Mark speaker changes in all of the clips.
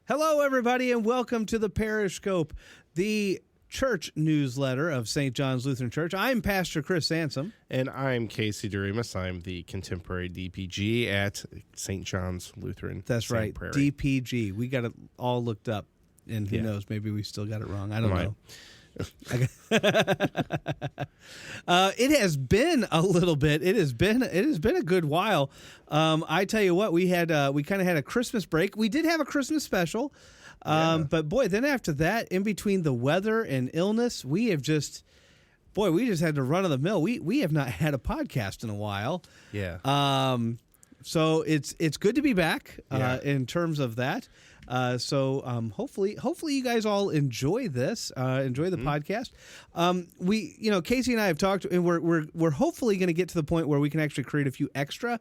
Speaker 1: Hello, everybody, and welcome to the Parishscope, the church newsletter of St. John's Lutheran Church. I'm Pastor Chris Sansom.
Speaker 2: And I'm Casey Doremus. I'm the contemporary DPG at St. John's Lutheran.
Speaker 1: That's
Speaker 2: Santa
Speaker 1: right,
Speaker 2: Prairie.
Speaker 1: DPG. We got it all looked up, and who knows, maybe we still got it wrong. I don't know. It has been a little bit. It has been a good while. I tell you what, we kind of had a Christmas break. We did have a Christmas special, but boy, then after that, in between the weather and illness, we just had to run of the mill. We have not had a podcast in a while.
Speaker 2: Yeah.
Speaker 1: So it's good to be back in terms of that. So hopefully you guys all enjoy this, enjoy the podcast. Casey and I have talked, and we're hopefully going to get to the point where we can actually create a few extra,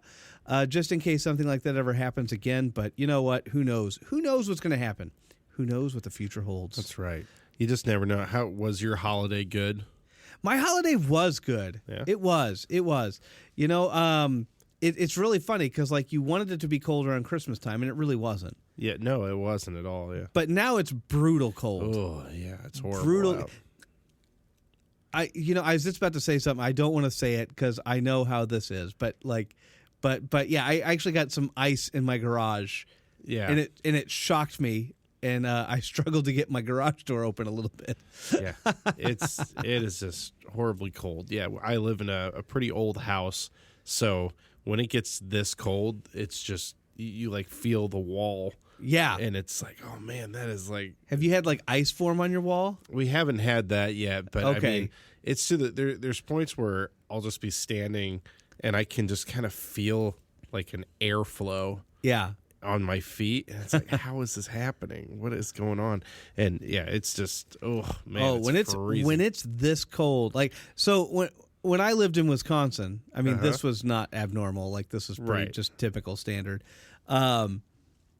Speaker 1: just in case something like that ever happens again. But you know what? Who knows? Who knows what's going to happen? Who knows what the future holds?
Speaker 2: That's right. You just never know. How was your holiday? Good?
Speaker 1: My holiday was good.
Speaker 2: Yeah.
Speaker 1: It was. It's really funny because you wanted it to be colder on Christmas time, and it really wasn't.
Speaker 2: Yeah, no, it wasn't at all. Yeah,
Speaker 1: but now it's brutal cold.
Speaker 2: Oh yeah, it's horrible.
Speaker 1: Brutal.
Speaker 2: Out.
Speaker 1: I was just about to say something. I don't want to say it because I know how this is. But yeah, I actually got some ice in my garage.
Speaker 2: Yeah,
Speaker 1: and it shocked me, and I struggled to get my garage door open a little bit.
Speaker 2: Yeah, it is just horribly cold. Yeah, I live in a pretty old house, so when it gets this cold, it's just you feel the wall.
Speaker 1: Yeah.
Speaker 2: And it's like, oh man, that is like.
Speaker 1: Have you had ice form on your wall?
Speaker 2: We haven't had that yet, but
Speaker 1: okay.
Speaker 2: I mean, it's to there's points where I'll just be standing and I can just kind of feel an airflow.
Speaker 1: Yeah.
Speaker 2: On my feet, and it's like, how is this happening? What is going on? And yeah, it's just, oh man.
Speaker 1: Oh, when it's this cold, so when I lived in Wisconsin, I mean, this was not abnormal. This is pretty just typical standard.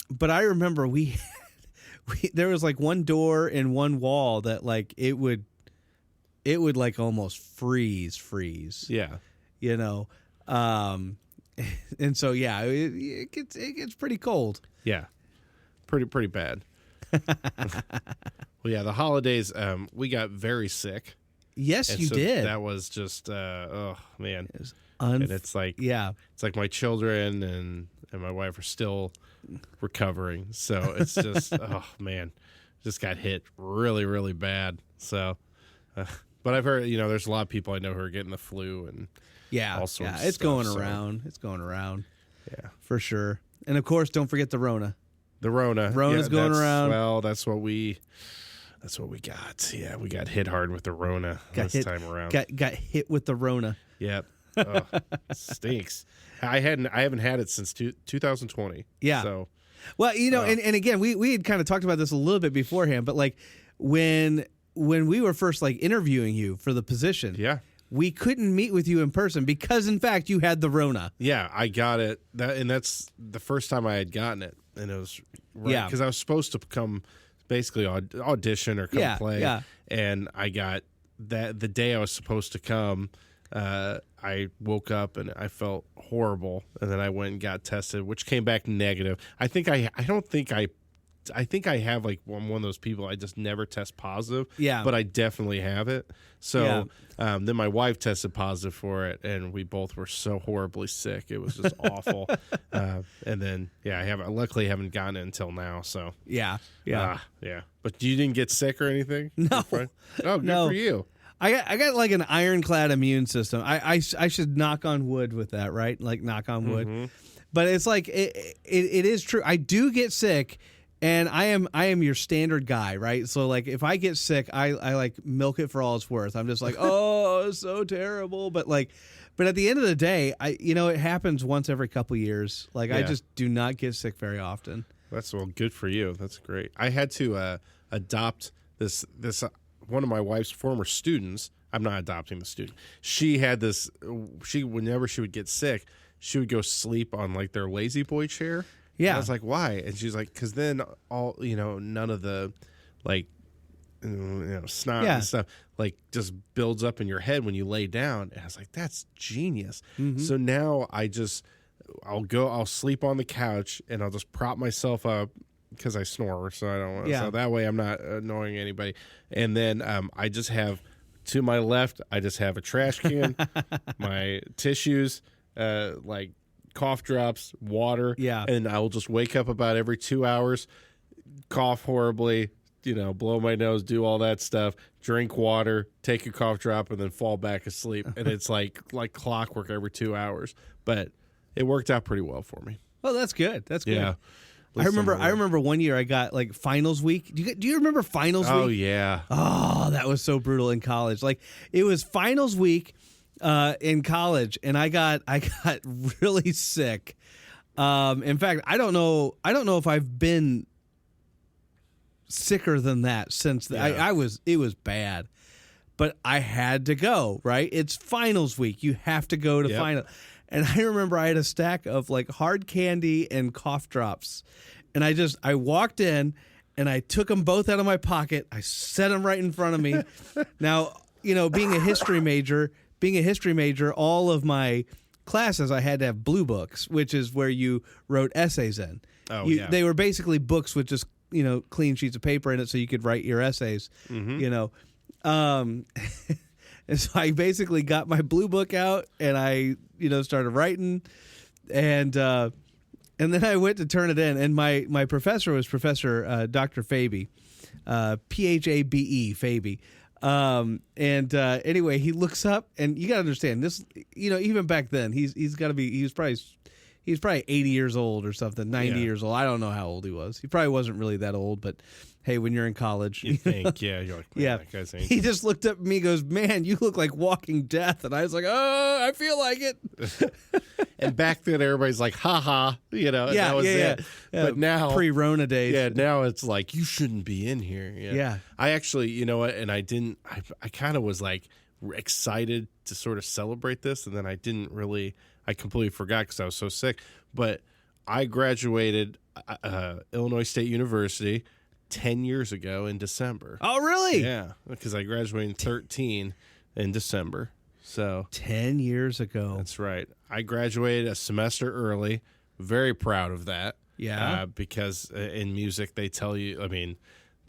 Speaker 1: But I remember there was one door and one wall that it would almost freeze.
Speaker 2: Yeah.
Speaker 1: And so yeah, it gets pretty cold.
Speaker 2: Yeah. Pretty bad. Well, yeah, the holidays, we got very sick.
Speaker 1: Yes,
Speaker 2: and
Speaker 1: you did.
Speaker 2: That was just, oh man.
Speaker 1: And
Speaker 2: it's
Speaker 1: it's
Speaker 2: my children and my wife are still recovering. So it's just, oh man, just got hit really, really bad. So, but I've heard, there's a lot of people I know who are getting the flu and all sorts of stuff.
Speaker 1: It's going around. It's going around.
Speaker 2: Yeah,
Speaker 1: for sure. And of course, don't forget the Rona.
Speaker 2: Rona's
Speaker 1: going around.
Speaker 2: Well, that's what we got. Yeah, we got hit hard with the Rona time around.
Speaker 1: Got hit with the Rona.
Speaker 2: Yep. Oh, stinks. I haven't had it since 2020.
Speaker 1: Yeah.
Speaker 2: So,
Speaker 1: well, and again, we had kind of talked about this a little bit beforehand, but when we were first interviewing you for the position,
Speaker 2: yeah,
Speaker 1: we couldn't meet with you in person because, in fact, you had the Rona.
Speaker 2: Yeah, I got it. That's the first time I had gotten it, and it was because I was supposed to come basically audition or come play.
Speaker 1: Yeah.
Speaker 2: And I got that the day I was supposed to come. I woke up and I felt horrible, and then I went and got tested, which came back negative. I think I have one of those people I just never test positive. Yeah, but I definitely have it. So then my wife tested positive for it, and we both were so horribly sick. It was just awful. And then I luckily haven't gotten it until now. So yeah. But you didn't get sick or anything?
Speaker 1: No.
Speaker 2: Oh, good for you.
Speaker 1: I got an ironclad immune system. I should knock on wood with that, right? Knock on wood. Mm-hmm. But it's it is true. I do get sick, and I am your standard guy, right? So if I get sick, I milk it for all it's worth. I'm just oh, it's so terrible. But at the end of the day, it happens once every couple years. I just do not get sick very often.
Speaker 2: That's good for you. That's great. I had to adopt this one of my wife's former students. I'm not adopting the student. She had this. Whenever she would get sick, she would go sleep on their lazy boy chair. Yeah, and I was like, why? And she's like, because then all none of the snot and stuff just builds up in your head when you lay down. And I was like, that's genius. Mm-hmm. So now I'll sleep on the couch and I'll just prop myself up because I snore, so I don't want.
Speaker 1: Yeah.
Speaker 2: So that way I'm not annoying anybody. And then I just have to my left. I just have a trash can, my tissues, like cough drops, water.
Speaker 1: Yeah.
Speaker 2: And I will just wake up about every 2 hours, cough horribly, blow my nose, do all that stuff, drink water, take a cough drop, and then fall back asleep. And it's like clockwork every 2 hours. But it worked out pretty well for me.
Speaker 1: Oh, that's good. That's good.
Speaker 2: Yeah.
Speaker 1: I remember one year I got like finals week. Do you remember finals week?
Speaker 2: Oh, yeah.
Speaker 1: Oh, that was so brutal in college. Like it was finals week in college, and I got really sick. In fact, I don't know if I've been sicker than that since it was bad. But I had to go, right? It's finals week. You have to go to final. And I remember I had a stack of like hard candy and cough drops. And I walked in and I took them both out of my pocket. I set them right in front of me. Now, being a history major, all of my classes, I had to have blue books, which is where you wrote essays in.
Speaker 2: Oh, yeah.
Speaker 1: They were basically books with just, clean sheets of paper in it so you could write your essays, And so I basically got my blue book out and I, started writing, and then I went to turn it in, and my professor was Professor Dr. Faby, Phabe, Faby. Anyway, he looks up, and you got to understand this. Even back then, he was probably 80 years old or something, 90 years old. I don't know how old he was. He probably wasn't really that old, but hey, when you're in college,
Speaker 2: you think, you're like, man, that guy's ancient.
Speaker 1: He just looked up at me and goes, "Man, you look like walking death." And I was like, "Oh, I feel like it."
Speaker 2: And back then, everybody's like, "Ha ha," that was it. But now,
Speaker 1: pre-Rona days,
Speaker 2: now it's like you shouldn't be in here.
Speaker 1: Yeah.
Speaker 2: I actually, you know what? And I didn't. I kind of was like excited to sort of celebrate this, and then I didn't really. I completely forgot because I was so sick. But I graduated Illinois State University 10 years ago in December.
Speaker 1: Oh, really?
Speaker 2: Yeah, because I graduated in 13 in December. So
Speaker 1: 10 years ago.
Speaker 2: That's right. I graduated a semester early. Very proud of that.
Speaker 1: Yeah.
Speaker 2: Because in music, they tell you,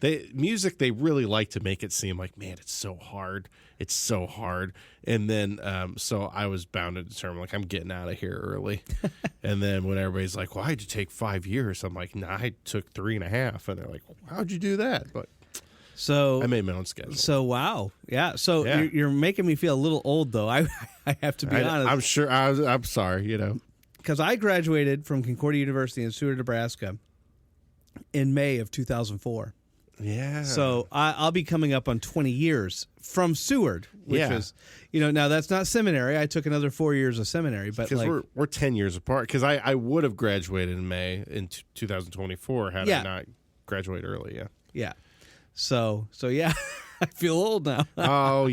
Speaker 2: they really like to make it seem like, man, it's so hard. It's so hard. And then, so I was bound and determined, like, I'm getting out of here early. And then when everybody's like, well, why'd you take 5 years? I'm like, nah, I took 3.5. And they're like, how'd you do that? But
Speaker 1: so
Speaker 2: I made my own schedule.
Speaker 1: So, wow. Yeah. So You're making me feel a little old, though. I have to be honest.
Speaker 2: I'm sure. I'm sorry,
Speaker 1: Because I graduated from Concordia University in Seward, Nebraska in May of 2004.
Speaker 2: Yeah.
Speaker 1: So I'll be coming up on 20 years from Seward, which is, now that's not seminary. I took another 4 years of seminary, but
Speaker 2: because we're 10 years apart. Because I would have graduated in May in 2024 had I not graduated early. Yeah.
Speaker 1: Yeah. So yeah, I feel old now.
Speaker 2: Oh,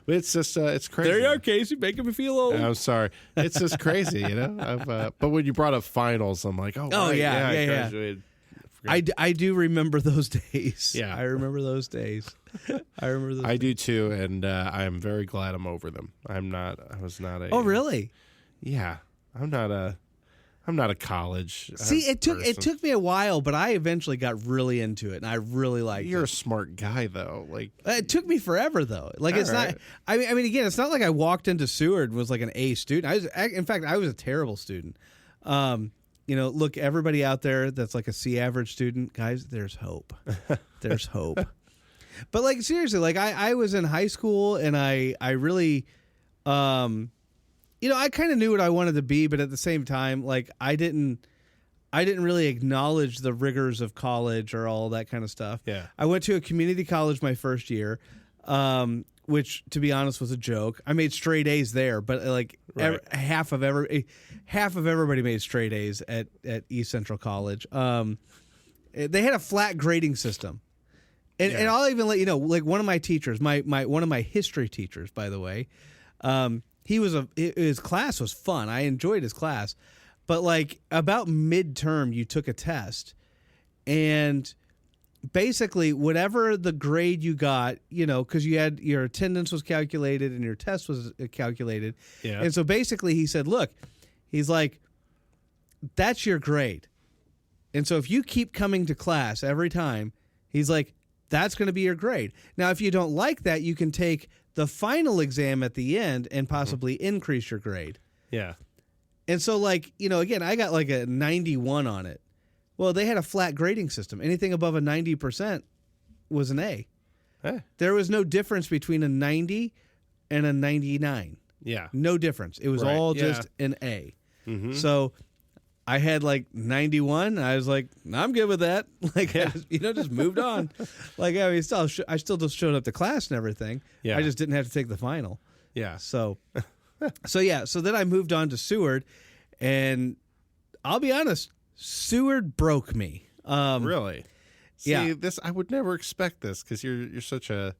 Speaker 2: it's just it's crazy.
Speaker 1: There you are, Casey, making me feel old.
Speaker 2: I'm sorry. It's just crazy, but when you brought up finals, I'm like, I graduated.
Speaker 1: I do remember those days.
Speaker 2: Yeah.
Speaker 1: I remember those days.
Speaker 2: I do too, and I'm very glad I'm over them. I was not a.
Speaker 1: Oh, really?
Speaker 2: Yeah. I'm not a college.
Speaker 1: See, it took me a while, but I eventually got really into it, and I really liked it.
Speaker 2: You're a smart guy, though. Like
Speaker 1: it took me forever, though. Like it's not. I mean, again, it's not like I walked into Seward and was like an A student. In fact, I was a terrible student. Look, everybody out there that's like a C average student, guys, there's hope. There's hope. But like seriously, like I was in high school and I really, I kind of knew what I wanted to be, but at the same time, like I didn't really acknowledge the rigors of college or all that kind of stuff.
Speaker 2: Yeah.
Speaker 1: I went to a community college my first year, which to be honest was a joke. I made straight A's there, but like half of everybody made straight A's at East Central College. They had a flat grading system. And I'll even let you know, like one of my teachers, one of my history teachers, by the way, his class was fun. I enjoyed his class, but like about midterm, you took a test, and basically whatever the grade you got, because you had your attendance was calculated and your test was calculated, and so basically he said, look, he's like, that's your grade. And so if you keep coming to class every time, he's like, that's going to be your grade. Now, if you don't like that, you can take the final exam at the end and possibly increase your grade.
Speaker 2: Yeah.
Speaker 1: And so, like, you know, again, I got like a 91 on it. Well, they had a flat grading system. Anything above a 90% was an A. There was no difference between a 90 and a 99.
Speaker 2: Yeah.
Speaker 1: No difference. It was all just an A. Mm-hmm. So I had like 91. I was like, I'm good with that. Like, I just moved on. Like, I mean, I still just showed up to class and everything.
Speaker 2: Yeah.
Speaker 1: I just didn't have to take the final.
Speaker 2: Yeah.
Speaker 1: So then I moved on to Seward, and I'll be honest, Seward broke me.
Speaker 2: Really? See,
Speaker 1: Yeah.
Speaker 2: I would never expect this because you're such a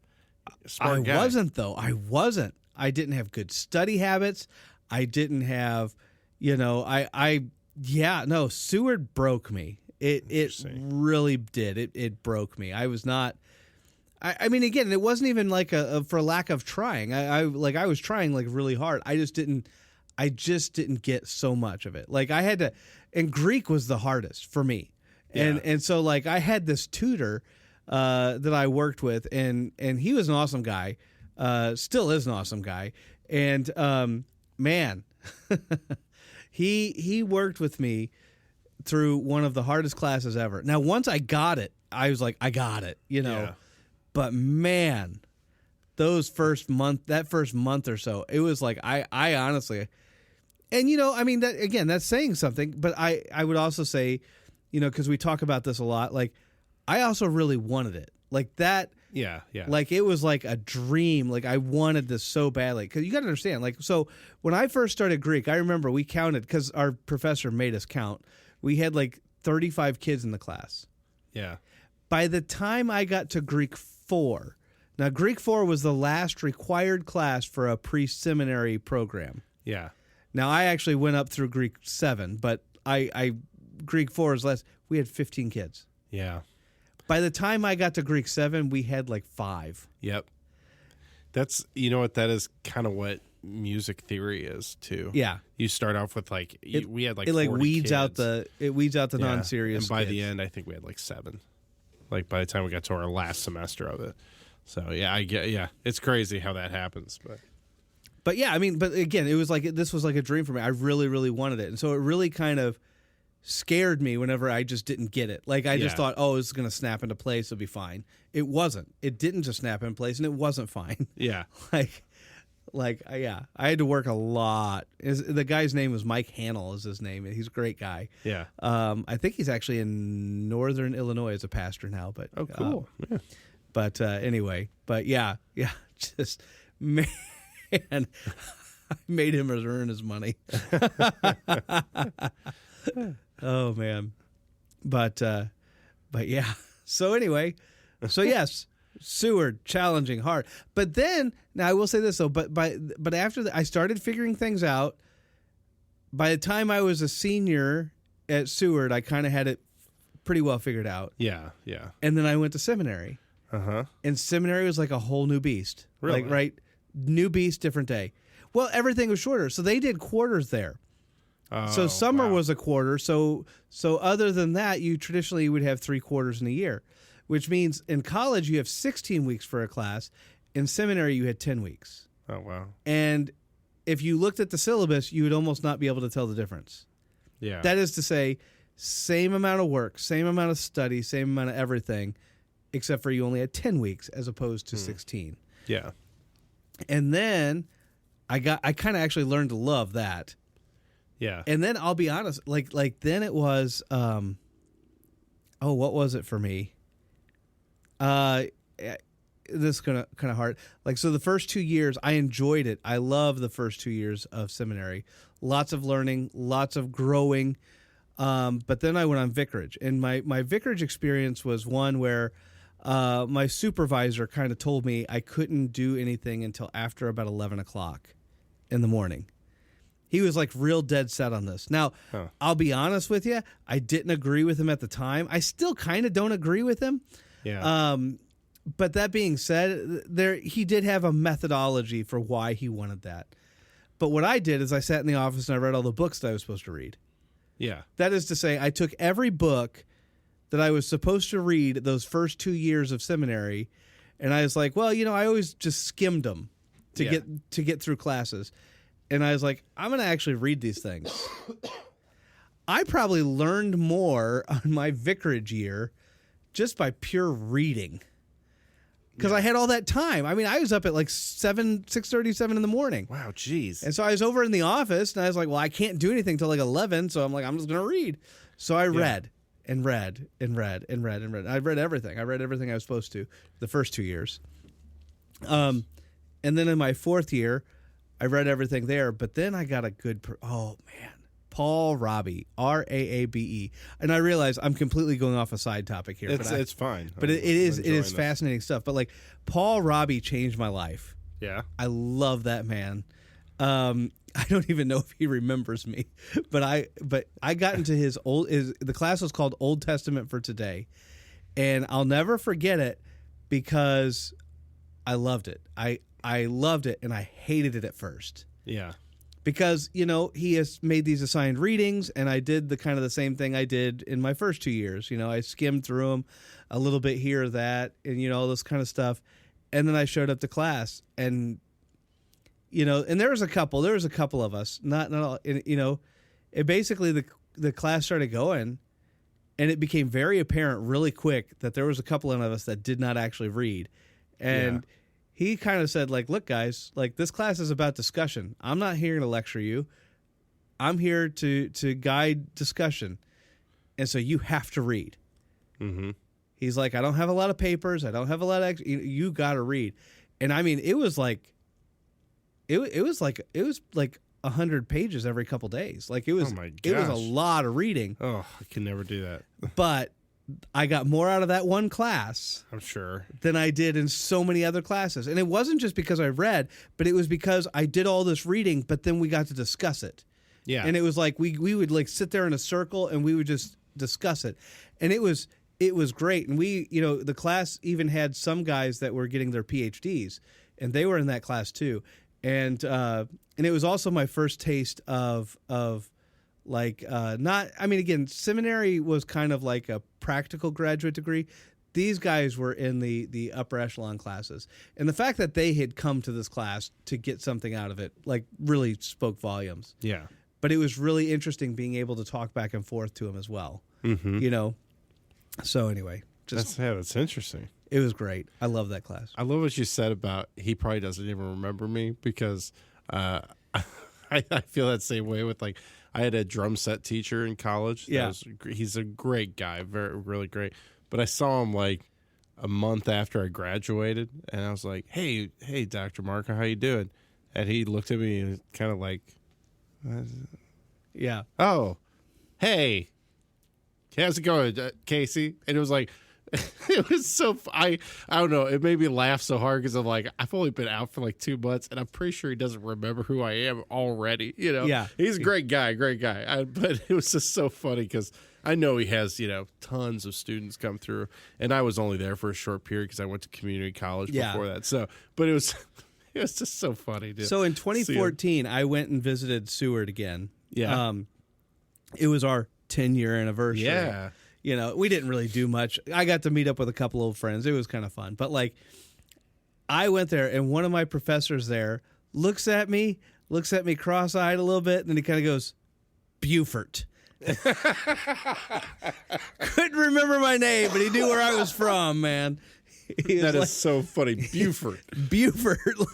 Speaker 2: smart guy.
Speaker 1: I wasn't, though. I wasn't. I didn't have good study habits. I didn't have, Seward broke me. It really did. It broke me. I was not. I mean, again, it wasn't even like for lack of trying. I was trying like really hard. I just didn't get so much of it. Like I had to, and Greek was the hardest for me.
Speaker 2: Yeah.
Speaker 1: And so like I had this tutor that I worked with, and he was an awesome guy. Still is an awesome guy. And man, he worked with me through one of the hardest classes ever. Now, once I got it, I was like, I got it,
Speaker 2: Yeah.
Speaker 1: But man, that first month or so, it was like I honestly, and I mean that again, that's saying something. But I would also say, because we talk about this a lot, like I also really wanted it, like that.
Speaker 2: Yeah.
Speaker 1: Like it was like a dream. Like I wanted this so badly. Because you got to understand, like, so when I first started Greek, I remember we counted, because our professor made us count. We had like 35 kids in the class.
Speaker 2: Yeah.
Speaker 1: By the time I got to Greek 4, now Greek 4 was the last required class for a pre-seminary program.
Speaker 2: Yeah.
Speaker 1: Now I actually went up through Greek 7, but I Greek 4 is less. We had 15 kids.
Speaker 2: Yeah.
Speaker 1: By the time I got to Greek 7, we had like 5.
Speaker 2: Yep. That's, that is kind of what music theory is too.
Speaker 1: Yeah.
Speaker 2: You start off with we had like
Speaker 1: it like
Speaker 2: 40
Speaker 1: weeds
Speaker 2: kids.
Speaker 1: out the non-serious.
Speaker 2: And by
Speaker 1: kids.
Speaker 2: the end, I think we had like 7. Like by the time we got to our last semester of it. So it's crazy how that happens,
Speaker 1: But yeah, I mean, but again, it was like this was like a dream for me. I really, really wanted it, and so it really kind of scared me whenever I just didn't get it. Like I just thought, oh, it's going to snap into place. It'll be fine. It wasn't. It didn't just snap in place, and it wasn't fine.
Speaker 2: Yeah.
Speaker 1: I had to work a lot. The guy's name was Mike Hannell is his name. He's a great guy.
Speaker 2: Yeah.
Speaker 1: I think he's actually in Northern Illinois as a pastor now. But
Speaker 2: oh, cool. Yeah.
Speaker 1: But anyway, but yeah, just man, I made him earn his money. Oh man, but yeah. So anyway, yes, Seward, challenging, hard. But then, now I will say this though. But after I started figuring things out. By the time I was a senior at Seward, I kind of had it pretty well figured out.
Speaker 2: Yeah.
Speaker 1: And then I went to seminary. And seminary was like a whole new beast.
Speaker 2: Really?
Speaker 1: Like, right? New beast, different day. Well, everything was shorter. So they did quarters there. So summer was a quarter. So other than that, you traditionally would have 3 quarters in a year, which means in college you have 16 weeks for a class. In seminary, you had 10 weeks.
Speaker 2: Oh, wow.
Speaker 1: And if you looked at the syllabus, you would almost not be able to tell the difference.
Speaker 2: Yeah.
Speaker 1: That is to say, same amount of work, same amount of study, same amount of everything, except for you only had 10 weeks as opposed to 16.
Speaker 2: Yeah.
Speaker 1: And then I kind of actually learned to love that.
Speaker 2: Yeah.
Speaker 1: And then I'll be honest, like then it was, what was it for me? This is kind of hard. Like, so the first 2 years, I enjoyed it. I love the first 2 years of seminary. Lots of learning, lots of growing. But then I went on vicarage. And my vicarage experience was one where my supervisor kind of told me I couldn't do anything until after about 11 o'clock in the morning. He was like real dead set on this. Now, I'll be honest with you. I didn't agree with him at the time. I still kind of don't agree with him.
Speaker 2: Yeah.
Speaker 1: But that being said, he did have a methodology for why he wanted that. But what I did is I sat in the office and I read all the books that I was supposed to read.
Speaker 2: Yeah.
Speaker 1: That is to say, I took every book that I was supposed to read those first 2 years of seminary, and I was like, well, I always just skimmed them to get through classes. And I was like, I'm going to actually read these things. I probably learned more on my vicarage year just by pure reading. Because I had all that time. I mean, I was up at like 6:30, 7 in the morning.
Speaker 2: Wow, jeez.
Speaker 1: And so I was over in the office, and I was like, well, I can't do anything till like 11, so I'm like, I'm just going to read. So I read and read and read and read and read. I read everything. I read everything I was supposed to the first 2 years. And then in my fourth year, I read everything there, but then I got a good, oh man, Paul Rabi, Raabe. And I realize I'm completely going off a side topic here.
Speaker 2: It's fine.
Speaker 1: But it is fascinating stuff. But like Paul Rabi changed my life.
Speaker 2: Yeah.
Speaker 1: I love that man. I don't even know if he remembers me, but I got into the class was called Old Testament for Today, and I'll never forget it because I loved it. I loved it, and I hated it at first.
Speaker 2: Yeah.
Speaker 1: Because, he has made these assigned readings, and I did the same thing I did in my first 2 years. I skimmed through them a little bit here or that, and, all this kind of stuff. And then I showed up to class, and, and there was a couple of us, not all, it basically the class started going, and it became very apparent really quick that there was a couple of us that did not actually read. And he kind of said, like, look, guys, like, this class is about discussion. I'm not here to lecture you. I'm here to guide discussion. And so you have to read.
Speaker 2: Mm-hmm.
Speaker 1: He's like, I don't have a lot of papers. I don't have a lot of, you got to read. And I mean, it was like 100 pages every couple days. Like it was, it was a lot of reading.
Speaker 2: Oh, I can never do that.
Speaker 1: But I got more out of that one class,
Speaker 2: I'm sure,
Speaker 1: than I did in so many other classes. And it wasn't just because I read, but it was because I did all this reading, but then we got to discuss it.
Speaker 2: Yeah.
Speaker 1: And it was like we would like sit there in a circle and we would just discuss it. And it was great. And we, the class even had some guys that were getting their PhDs, and they were in that class too. And it was also my first taste of like again, seminary was kind of like a practical graduate degree. These guys were in the upper echelon classes, and the fact that they had come to this class to get something out of it, like, really spoke volumes.
Speaker 2: Yeah.
Speaker 1: But it was really interesting being able to talk back and forth to him as well.
Speaker 2: Mm-hmm.
Speaker 1: So anyway,
Speaker 2: that's interesting.
Speaker 1: It was great. I love that class.
Speaker 2: I love what you said about he probably doesn't even remember me, because I feel that same way with, like, I had a drum set teacher in college.
Speaker 1: Yeah.
Speaker 2: He's a great guy, really great. But I saw him like a month after I graduated, and I was like, hey, Dr. Marco, how you doing? And he looked at me and kind of like,
Speaker 1: yeah.
Speaker 2: Oh, hey, how's it going, Casey? And it was like, it was so, I don't know, it made me laugh so hard because I'm like, I've only been out for like 2 months, and I'm pretty sure he doesn't remember who I am already,
Speaker 1: Yeah.
Speaker 2: He's a great guy. But it was just so funny because I know he has, tons of students come through, and I was only there for a short period because I went to community college before that. So, but it was just so funny.
Speaker 1: So in 2014, I went and visited Seward again.
Speaker 2: Yeah.
Speaker 1: It was our 10-year anniversary.
Speaker 2: Yeah.
Speaker 1: We didn't really do much. I got to meet up with a couple old friends. It was kind of fun. But, like, I went there, and one of my professors there looks at me cross-eyed a little bit, and then he kind of goes, Beaufort. Couldn't remember my name, but he knew where I was from, man.
Speaker 2: That is so funny. Beaufort.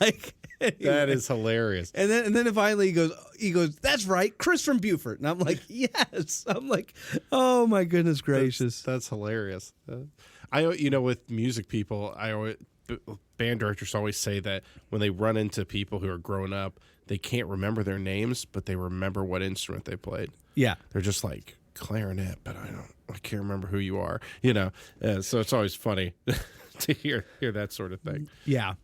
Speaker 1: like... Anyway.
Speaker 2: That is hilarious.
Speaker 1: And then finally he goes, that's right, Chris from Beaufort. And I'm like, yes. I'm like, oh my goodness gracious.
Speaker 2: That's hilarious. With music people, band directors always say that when they run into people who are grown up, they can't remember their names, but they remember what instrument they played. Yeah. They're just like, clarinet, but I can't remember who you are. So it's always funny to hear that sort of thing.
Speaker 1: Yeah.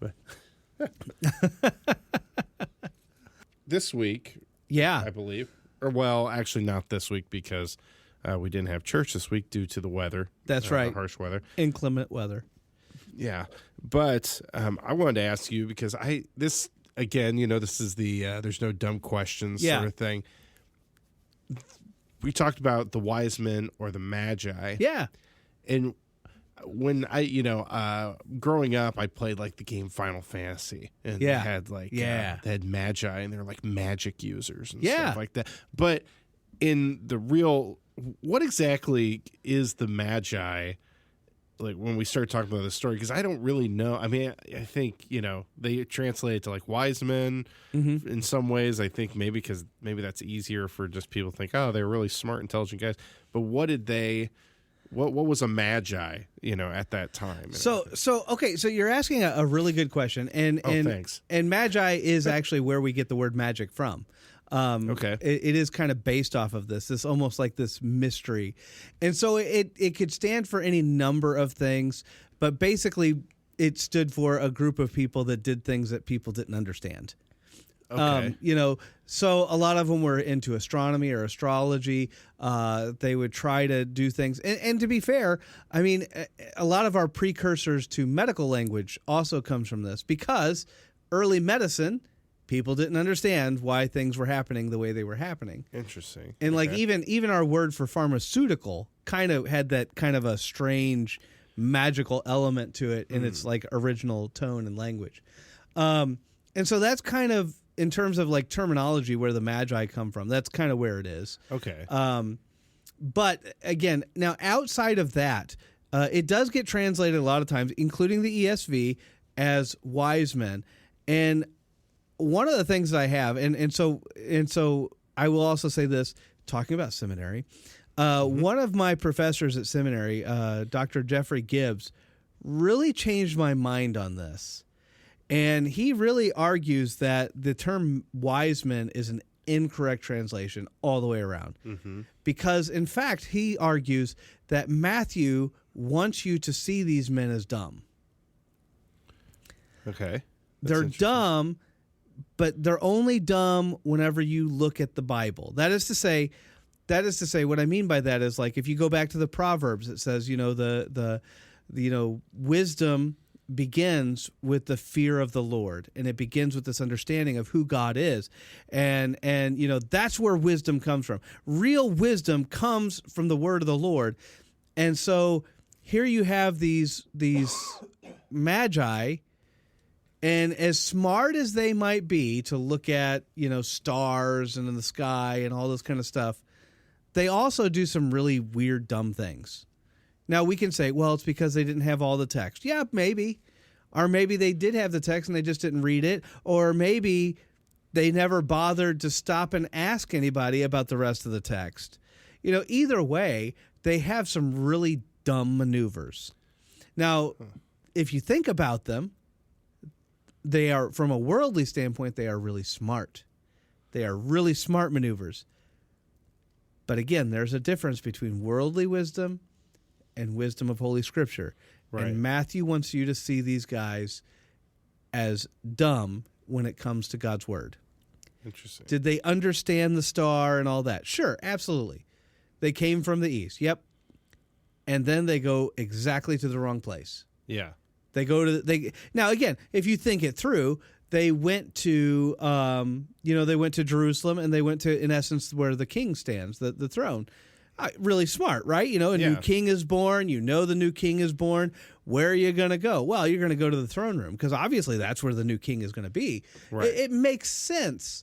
Speaker 2: This week, I believe, or well, actually not this week, because we didn't have church this week due to the weather.
Speaker 1: That's right.
Speaker 2: The harsh weather.
Speaker 1: Inclement weather.
Speaker 2: Yeah. But I wanted to ask you, because this is the there's no dumb questions sort of thing. we talked about the wise men or the magi.
Speaker 1: Yeah.
Speaker 2: And when growing up, I played like the game Final Fantasy, and they had they had magi, and they're like magic users and stuff like that. But in the real, what exactly is the magi? Like when we start talking about the story, because I don't really know. I mean, I think they translate it to like wise men in some ways. I think maybe because that's easier for just people to think, oh, they're really smart, intelligent guys. But what did they? What was a magi? At that time.
Speaker 1: So you're asking a really good question, and
Speaker 2: thanks.
Speaker 1: And magi is actually where we get the word magic from.
Speaker 2: Okay.
Speaker 1: It is kind of based off of this almost like this mystery. And so it could stand for any number of things, but basically it stood for a group of people that did things that people didn't understand.
Speaker 2: Okay.
Speaker 1: So a lot of them were into astronomy or astrology. They would try to do things. And to be fair, I mean, a lot of our precursors to medical language also comes from this, because early medicine, people didn't understand why things were happening the way they were happening.
Speaker 2: Interesting.
Speaker 1: And like even our word for pharmaceutical kind of had that kind of a strange magical element to it in its like original tone and language. And so that's kind of, in terms of like terminology, where the magi come from. That's kind of where it is.
Speaker 2: Okay.
Speaker 1: But again, now outside of that, it does get translated a lot of times, including the ESV, as wise men. And one of the things that I have, and so I will also say this, talking about seminary, one of my professors at seminary, Dr. Jeffrey Gibbs, really changed my mind on this. And he really argues that the term wise men is an incorrect translation all the way around. Mm-hmm. Because, in fact, he argues that Matthew wants you to see these men as dumb.
Speaker 2: Okay.
Speaker 1: They're dumb, but they're only dumb whenever you look at the Bible. That is to say, what I mean by that is, like, if you go back to the Proverbs, it says, the wisdom begins with the fear of the Lord, and it begins with this understanding of who God is, and that's where wisdom comes from. Real wisdom comes from the word of the Lord. And so here you have these magi, and as smart as they might be to look at stars and in the sky and all this kind of stuff, they also do some really weird, dumb things. Now, we can say, well, it's because they didn't have all the text. Yeah, maybe. Or maybe they did have the text and they just didn't read it. Or maybe they never bothered to stop and ask anybody about the rest of the text. Either way, they have some really dumb maneuvers. Now, if you think about them, they are, from a worldly standpoint, they are really smart. They are really smart maneuvers. But again, there's a difference between worldly wisdom and wisdom of Holy Scripture. Right. And Matthew wants you to see these guys as dumb when it comes to God's Word.
Speaker 2: Interesting.
Speaker 1: Did they understand the star and all that? Sure, absolutely. They came from the east. Yep. And then they go exactly to the wrong place.
Speaker 2: Yeah.
Speaker 1: They go to now again, if you think it through, they went to they went to Jerusalem, and they went to, in essence, where the king stands, the throne. Really smart, right? New king is born. The new king is born. Where are you going to go? Well, you're going to go to the throne room, because obviously that's where the new king is going to be.
Speaker 2: Right.
Speaker 1: It makes sense,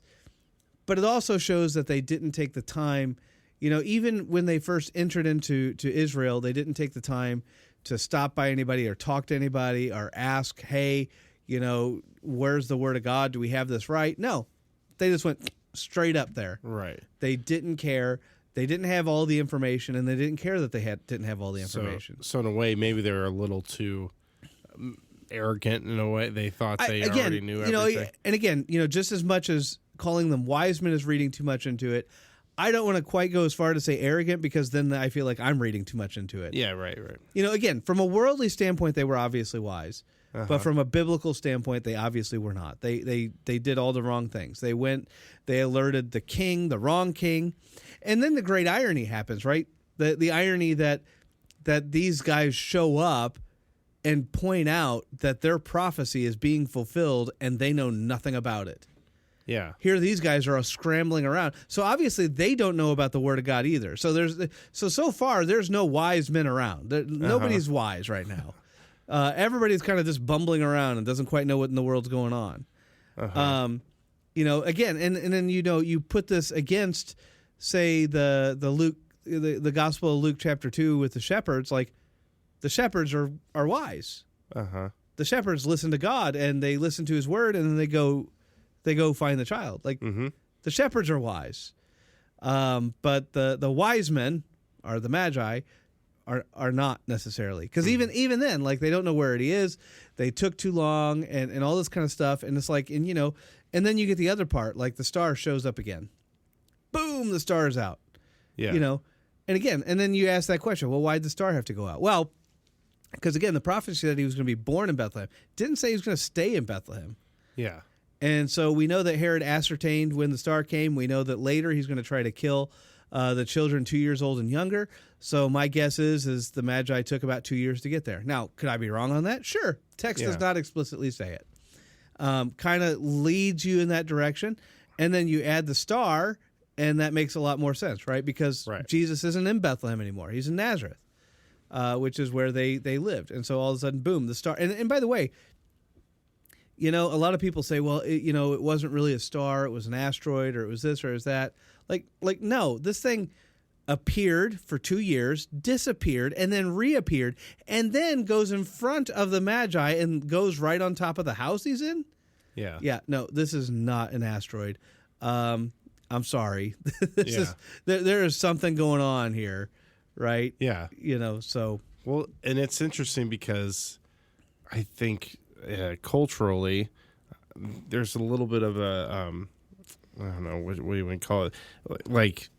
Speaker 1: but it also shows that they didn't take the time. Even when they first entered into Israel, they didn't take the time to stop by anybody or talk to anybody or ask, hey, where's the word of God? Do we have this right? No, they just went straight up there.
Speaker 2: Right.
Speaker 1: They didn't care. They didn't have all the information, and they didn't care that they didn't have all the information.
Speaker 2: So in a way, maybe they were a little too arrogant in a way. They thought they already knew everything.
Speaker 1: And again, just as much as calling them wise men is reading too much into it, I don't want to quite go as far to say arrogant, because then I feel like I'm reading too much into it.
Speaker 2: Yeah, right.
Speaker 1: Again, from a worldly standpoint, they were obviously wise. Uh-huh. But from a biblical standpoint, they obviously were not. They did all the wrong things. They alerted the king, the wrong king. And then the great irony happens, right? The irony that these guys show up and point out that their prophecy is being fulfilled, and they know nothing about it.
Speaker 2: Yeah.
Speaker 1: Here these guys are all scrambling around. So obviously they don't know about the word of God either. So far there's no wise men around. Nobody's wise right now. Everybody's kind of just bumbling around and doesn't quite know what in the world's going on. Again, and then you put this against, say, the Gospel of Luke chapter 2 with the shepherds. Like, the shepherds are wise. The shepherds listen to God and they listen to His word, and then they go find the child. Like, the shepherds are wise, but the wise men, are the magi, are not necessarily, because even then, like, they don't know where he is. They took too long and all this kind of stuff, and it's like, and then you get the other part, like the star shows up again. Boom, the star is out.
Speaker 2: Yeah.
Speaker 1: And again, and then you ask that question, well, why'd the star have to go out? Well, because again, the prophet said he was going to be born in Bethlehem. Didn't say he was going to stay in Bethlehem.
Speaker 2: Yeah.
Speaker 1: And so we know that Herod ascertained when the star came. We know that later he's going to try to kill the children 2 years old and younger. So my guess is the Magi took about 2 years to get there. Now, could I be wrong on that? Sure. Text does not explicitly say it. Kind of leads you in that direction. And then you add the star, and that makes a lot more sense, right? Because Jesus isn't in Bethlehem anymore. He's in Nazareth, which is where they lived. And so all of a sudden, boom, the star. And by the way, a lot of people say, well, it wasn't really a star. It was an asteroid, or it was this, or it was that. Like no, this thing appeared for 2 years, disappeared, and then reappeared, and then goes in front of the Magi and goes right on top of the house he's in.
Speaker 2: Yeah.
Speaker 1: Yeah. No, this is not an asteroid. I'm sorry. There is something going on here, right?
Speaker 2: Yeah.
Speaker 1: So.
Speaker 2: Well, and it's interesting because I think culturally there's a little bit of a I don't know what you would call it, like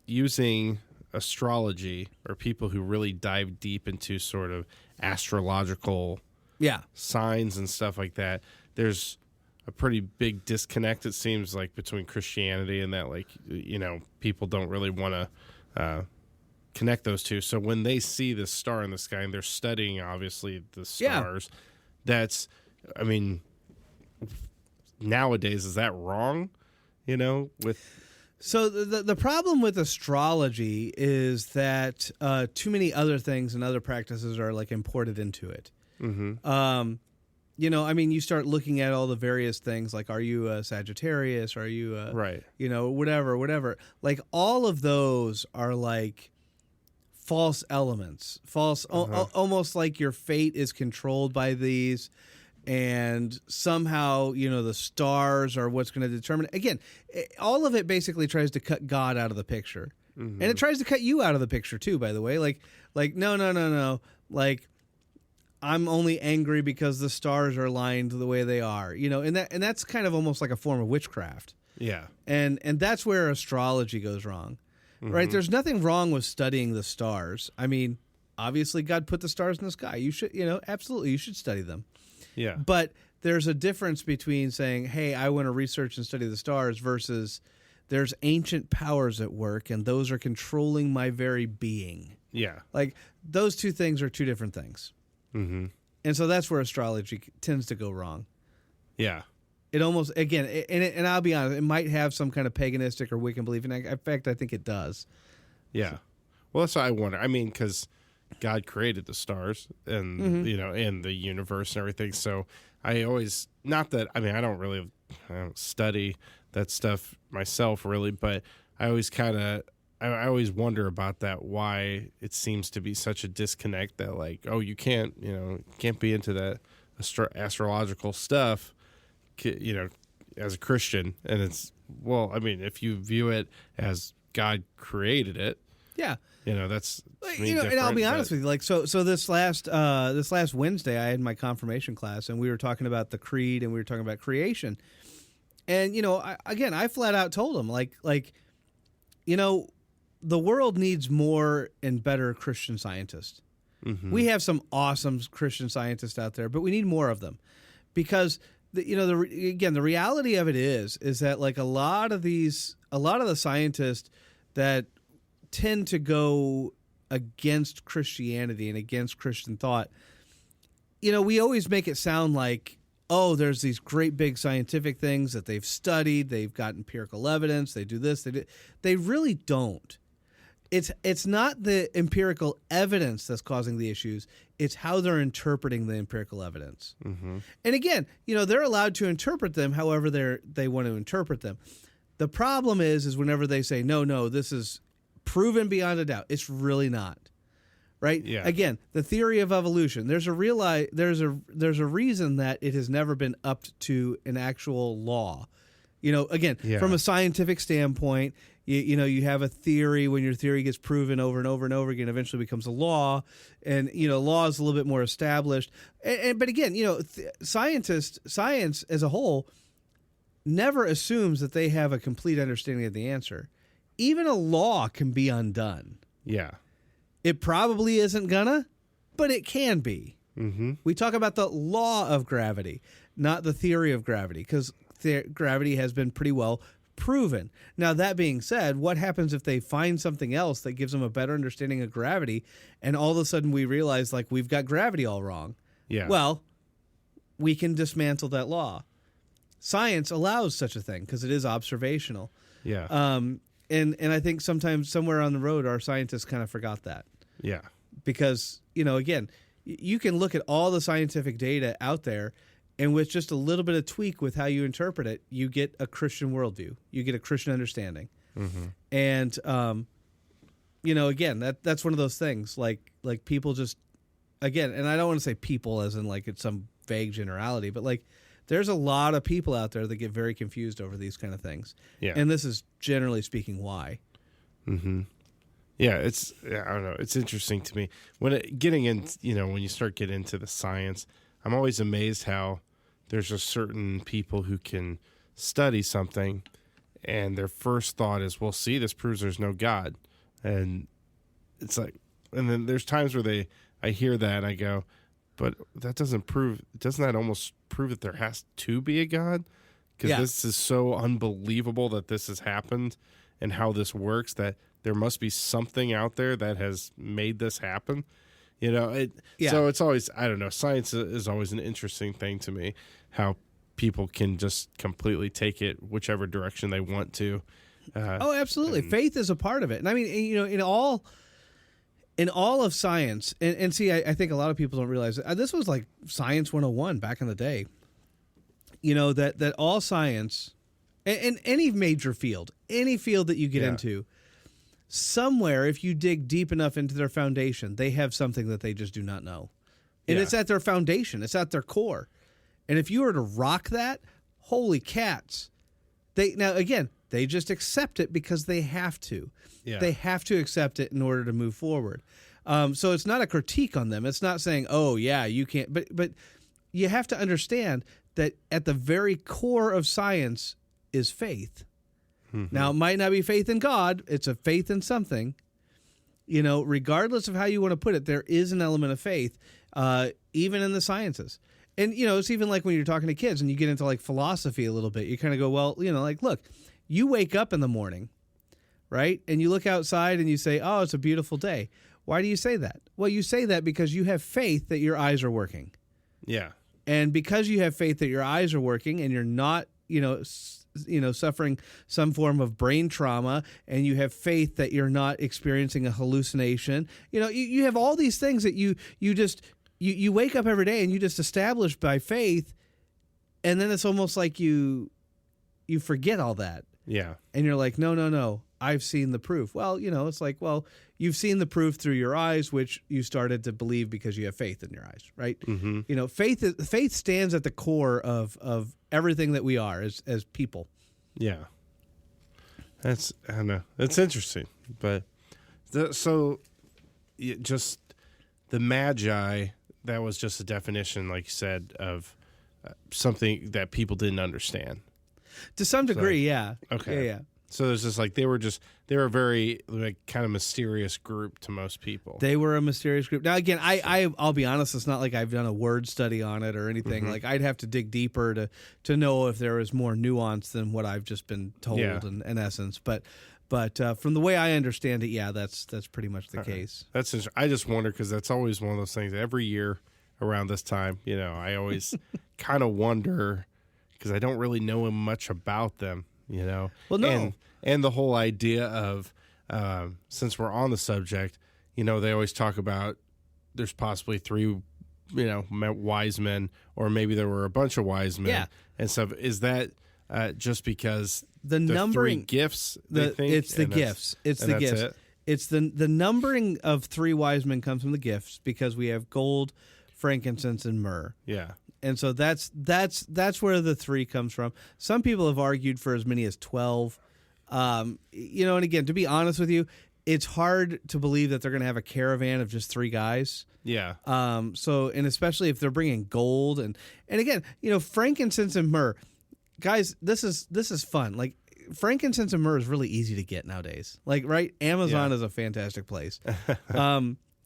Speaker 2: using astrology, or people who really dive deep into sort of astrological signs and stuff like that. There's a pretty big disconnect, it seems like, between Christianity and that. Like, people don't really want to connect those two. So when they see this star in the sky and they're studying, obviously, the stars, that's, I mean, nowadays, is that wrong?
Speaker 1: So the problem with astrology is that too many other things and other practices are like imported into it. You start looking at all the various things, like, are you a Sagittarius? Are you whatever. Like, all of those are like false elements, almost like your fate is controlled by these. And somehow, the stars are what's going to determine. Again, all of it basically tries to cut God out of the picture. And it tries to cut you out of the picture too, by the way. Like no. Like, I'm only angry because the stars are aligned the way they are. And that's kind of almost like a form of witchcraft.
Speaker 2: Yeah.
Speaker 1: And that's where astrology goes wrong. Right? There's nothing wrong with studying the stars. I mean, obviously God put the stars in the sky. You should, absolutely, you should study them.
Speaker 2: Yeah.
Speaker 1: But there's a difference between saying, hey, I want to research and study the stars, versus there's ancient powers at work and those are controlling my very being.
Speaker 2: Yeah.
Speaker 1: Like, those two things are two different things. And so that's where astrology tends to go wrong.
Speaker 2: Yeah.
Speaker 1: It almost, again, and I'll be honest, it might have some kind of paganistic or Wiccan belief. And in fact, I think it does.
Speaker 2: Yeah. Well, that's what I wonder. I mean, because God created the stars and, and the universe and everything. So I always, I don't study that stuff myself really, but I always I always wonder about that, why it seems to be such a disconnect that, like, oh, you can't be into that astrological stuff, as a Christian. And it's, well, I mean, if you view it as God created it, that's
Speaker 1: and I'll be honest with you, like, so this last Wednesday I had my confirmation class, and we were talking about the creed and we were talking about creation, and I flat out told them, like the world needs more and better Christian scientists. We have some awesome Christian scientists out there, but we need more of them, because the reality of it is that, like, a lot of the scientists that tend to go against Christianity and against Christian thought, we always make it sound like oh, there's these great big scientific things that they've studied, they've got empirical evidence, they do this, they really don't. It's not the empirical evidence that's causing the issues. It's how they're interpreting the empirical evidence. Mm-hmm. And again, they're allowed to interpret them however they want to interpret them. The problem is whenever they say, no, this is proven beyond a doubt. It's really not. Right?
Speaker 2: Yeah.
Speaker 1: Again, the theory of evolution. There's a reason that it has never been upped to an actual law. Again, from a scientific standpoint, you have a theory. When your theory gets proven over and over and over again, eventually becomes a law, and law is a little bit more established. But again, science as a whole never assumes that they have a complete understanding of the answer. Even a law can be undone.
Speaker 2: Yeah.
Speaker 1: It probably isn't gonna, but it can be. Mm-hmm. We talk about the law of gravity, not the theory of gravity, because gravity has been pretty well proven. Now, that being said, what happens if they find something else that gives them a better understanding of gravity, and all of a sudden we realize, like, we've got gravity all wrong?
Speaker 2: Yeah.
Speaker 1: Well, we can dismantle that law. Science allows such a thing because it is observational.
Speaker 2: Yeah.
Speaker 1: And I think sometimes somewhere on the road, our scientists kind of forgot that.
Speaker 2: Yeah.
Speaker 1: Because, again, you can look at all the scientific data out there, and with just a little bit of tweak with how you interpret it, you get a Christian worldview. You get a Christian understanding. Mm-hmm. And, again, that's one of those things. Like people just, again, and I don't want to say people as in like it's some vague generality, but like there's a lot of people out there that get very confused over these kind of things.
Speaker 2: Yeah.
Speaker 1: And this is generally speaking why.
Speaker 2: Mm-hmm. Yeah, I don't know. It's interesting to me when when you start getting into the science, I'm always amazed how there's just certain people who can study something and their first thought is, well, see, this proves there's no God. And it's like, and then there's times where I hear that and I go, but doesn't that almost prove that there has to be a God? Because this is so unbelievable that this has happened and how this works, that there must be something out there that has made this happen. So it's always, I don't know, science is always an interesting thing to me, how people can just completely take it whichever direction they want to.
Speaker 1: Absolutely. Faith is a part of it. And I mean, in all of science, and see, I think a lot of people don't realize this was like Science 101 back in the day. That all science, and any major field, any field that you get into, somewhere, if you dig deep enough into their foundation, they have something that they just do not know. And it's at their foundation. It's at their core. And if you were to rock that, holy cats. They just accept it because they have to. Yeah. They have to accept it in order to move forward. So it's not a critique on them. It's not saying, oh, yeah, you can't. But you have to understand that at the very core of science is faith. Mm-hmm. Now, it might not be faith in God. It's a faith in something. Regardless of how you want to put it, there is an element of faith, even in the sciences. And, it's even like when you're talking to kids and you get into like philosophy a little bit, you kind of go, well, like, look, you wake up in the morning, right? And you look outside and you say, oh, it's a beautiful day. Why do you say that? Well, you say that because you have faith that your eyes are working.
Speaker 2: Yeah.
Speaker 1: And because you have faith that your eyes are working and you're not, suffering some form of brain trauma, and you have faith that you're not experiencing a hallucination, you have all these things that you wake up every day and you just establish by faith, and then it's almost like you forget all that.
Speaker 2: Yeah. And
Speaker 1: you're like, no, I've seen the proof. Well, it's like, well, you've seen the proof through your eyes, which you started to believe because you have faith in your eyes, right? Mm-hmm. Faith stands at the core of everything that we are as people.
Speaker 2: Yeah. I don't know. It's interesting. But just the Magi, that was just a definition, like you said, of something that people didn't understand.
Speaker 1: To some degree, yeah.
Speaker 2: Okay.
Speaker 1: Yeah.
Speaker 2: So there's just like they were a very like kind of mysterious group to most people.
Speaker 1: They were a mysterious group. Now again, I'll be honest, it's not like I've done a word study on it or anything. Mm-hmm. Like I'd have to dig deeper to know if there was more nuance than what I've just been told in essence. But from the way I understand it, yeah, that's pretty much the case.
Speaker 2: That's I just wonder because that's always one of those things. Every year around this time. I always kind of wonder because I don't really know much about them.
Speaker 1: Well, no.
Speaker 2: And the whole idea of since we're on the subject, they always talk about there's possibly 3, wise men, or maybe there were a bunch of wise men and stuff. Is that just because
Speaker 1: the numbering
Speaker 2: 3 gifts?
Speaker 1: It's the gifts. It's the gifts. It's the numbering of 3 wise men comes from the gifts because we have gold, frankincense, and myrrh.
Speaker 2: Yeah.
Speaker 1: And so that's where the 3 comes from. Some people have argued for as many as 12. And again, to be honest with you, it's hard to believe that they're going to have a caravan of just 3 guys.
Speaker 2: Yeah.
Speaker 1: And especially if they're bringing gold and again, frankincense and myrrh, guys, this is fun. Like frankincense and myrrh is really easy to get nowadays. Like, right? Amazon is a fantastic place.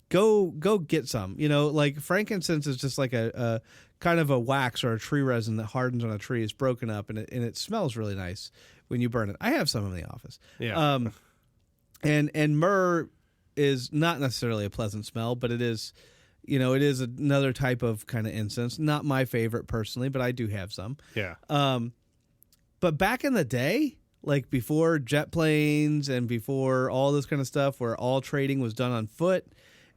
Speaker 1: Go get some. Like frankincense is just like a kind of a wax or a tree resin that hardens on a tree. It's broken up and it smells really nice when you burn it. I have some in the office.
Speaker 2: Yeah.
Speaker 1: And myrrh is not necessarily a pleasant smell, but it is, it is another type of kind of incense. Not my favorite personally, but I do have some.
Speaker 2: Yeah.
Speaker 1: But back in the day, like before jet planes and before all this kind of stuff, where all trading was done on foot,